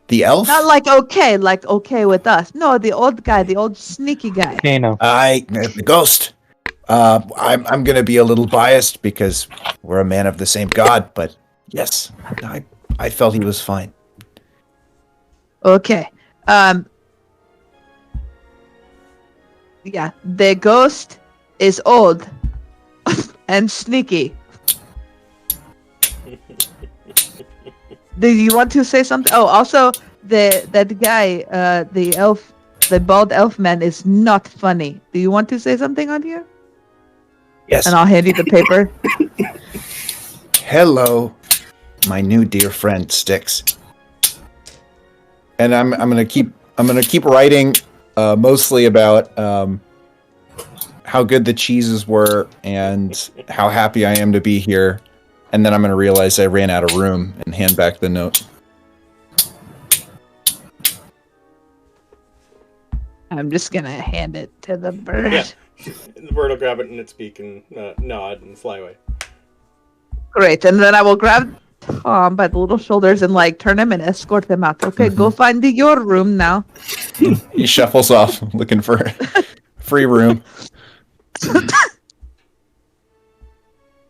the elf? Not like okay with us. No, the old guy, the old sneaky guy. Okay, no. The ghost. I'm going to be a little biased because we're a man of the same god, but yes, I felt he was fine. Okay. Yeah, the ghost is old. and sneaky. Do you want to say something? Oh, also that guy, the bald elf man is not funny. Do you want to say something on here? Yes. And I'll hand you the paper. Hello, my new dear friend Styx. And I'm gonna keep writing mostly about how good the cheeses were and how happy I am to be here. And then I'm gonna realize I ran out of room and hand back the note. I'm just gonna hand it to the bird. Yeah. The bird will grab it in its beak and nod and fly away. Great, and then I will grab Tom by the little shoulders and like turn him and escort him out. Okay, go find your room now. He shuffles off looking for free room.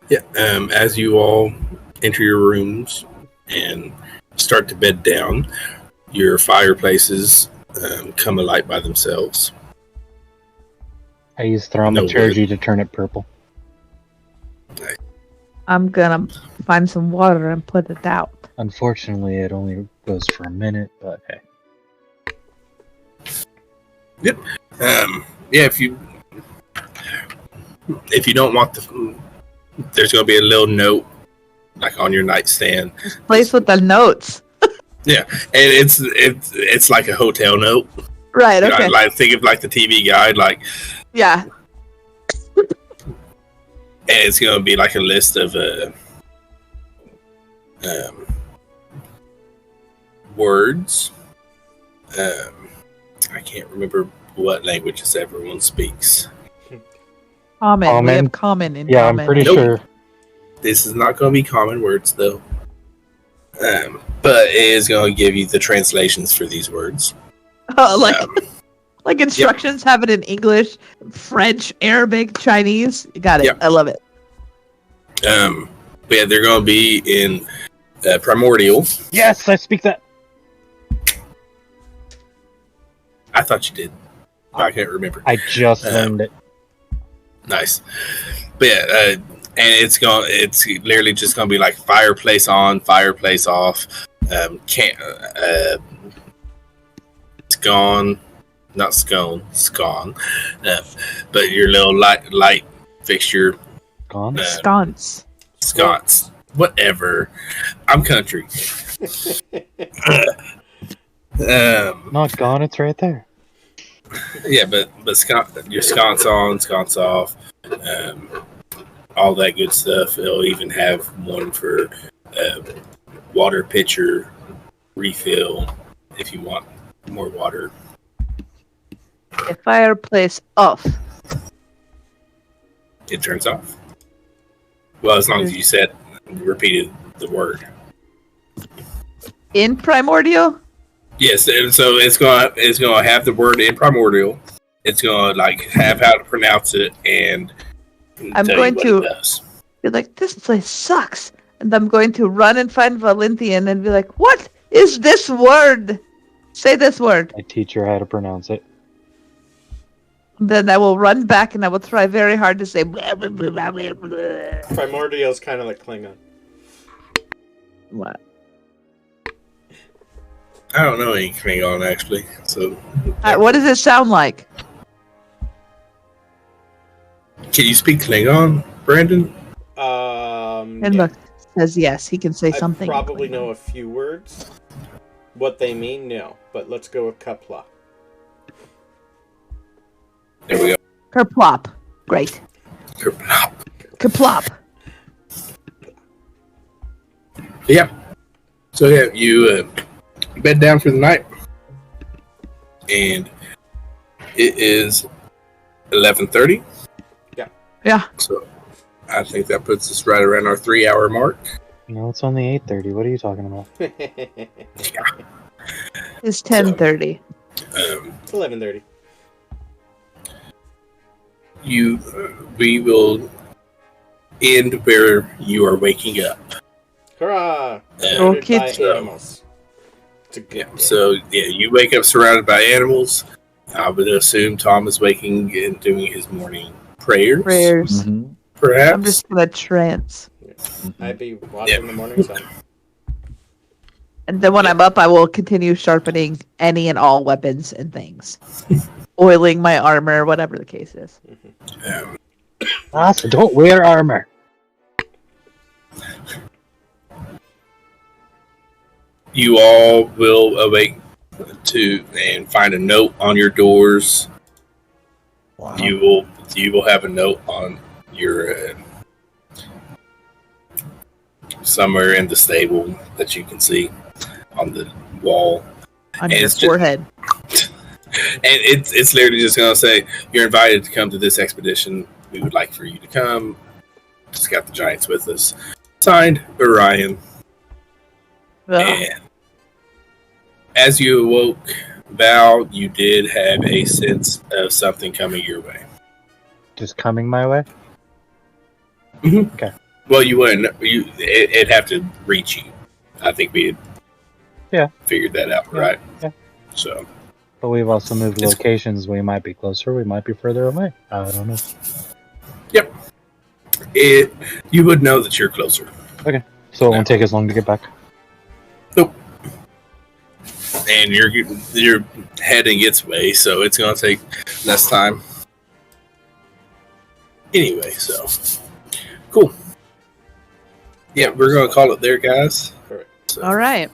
Yeah. As you all enter your rooms and start to bed down, your fireplaces come alight by themselves. I use thaumaturgy to turn it purple. I'm gonna find some water and put it out. Unfortunately, it only goes for a minute, but hey. Yep. Yeah. If you don't want there's gonna be a little note like on your nightstand. This place with the notes. Yeah, and it's like a hotel note. Right. You know, Okay. like think of like the TV guide, like, Yeah. and it's gonna be like a list of words. I can't remember what languages everyone speaks. Common. We Common? have common in Yeah, common. I'm pretty Nope. sure. This is not going to be common words, though. But it is going to give you the translations for these words. like Um, like instructions have it in English, French, Arabic, Chinese. You got it. Yep. I love it. But yeah, they're going to be in Primordial. Yes, I speak that. I thought you did. I can't remember. I just learned it. Nice. But yeah, and it's literally just gonna be like fireplace on, fireplace off. Scone, not scone, scone. But your little light fixture, Gone? Sconce. sconce, whatever. I'm country. Not gone, it's right there. Yeah, but your sconce on, sconce off, all that good stuff. It'll even have one for water pitcher refill if you want more water. A fireplace off. It turns off. Well, as long as you repeated the word. In Primordial? Yes, and so it's gonna have the word in Primordial. It's gonna like have how to pronounce it and I'm tell going you what to- it does. Be like, this place sucks. And I'm going to run and find Valenthian and be like, what is this word? Say this word. I teach her how to pronounce it. Then I will run back and I will try very hard to say blah, blah, blah, blah, blah, blah. Primordial's kind of like Klingon. What? I don't know any Klingon actually, so What does it sound like? can you speak Klingon, Brandon? And Yeah. look, says yes, he can say I something. in probably Klingon. know a few words. What they mean, no. But let's go with Kapla. There we go. Kerplop. Great. Kerplop. Kerplop. Yeah. So yeah, you bed down for the night, and it is 11:30. Yeah. So I think that puts us right around our 3-hour mark. No, it's only 8:30. What are you talking about? It's 10:30. It's 11:30. We will end where you are waking up. Hurrah! Oh, Surrounded by kids. animals. It's a good Yeah. day. So yeah, you wake up surrounded by animals. I would assume Tom is waking and doing his morning prayers. Prayers. Mhm. Perhaps. I'm just gonna trance. I'd be watching the morning sun. And then when I'm up, I will continue sharpening any and all weapons and things. Oiling my armor, whatever the case is. So don't wear armor. You all will awake and find a note on your doors. Wow. You will have a note on your somewhere in the stable that you can see on the wall. On And your it's just- forehead. And it's literally just gonna say you're invited to come to this expedition. We would like for you to come. Just got the giants with us. Signed, Orion. Ugh. And as you awoke, Val, you did have a sense of something coming your way. Just coming my way. Well, you wouldn't. It'd have to reach you. I think we had figured that out, right? Yeah. So, But we've also moved It's- locations. We might be closer. We might be further away. I don't know. you would know that you're closer. So it won't take as long to get back. And you're heading its way, so it's gonna take less time. Anyway, so cool. Yeah, we're gonna call it there, guys. Correct. So, All right.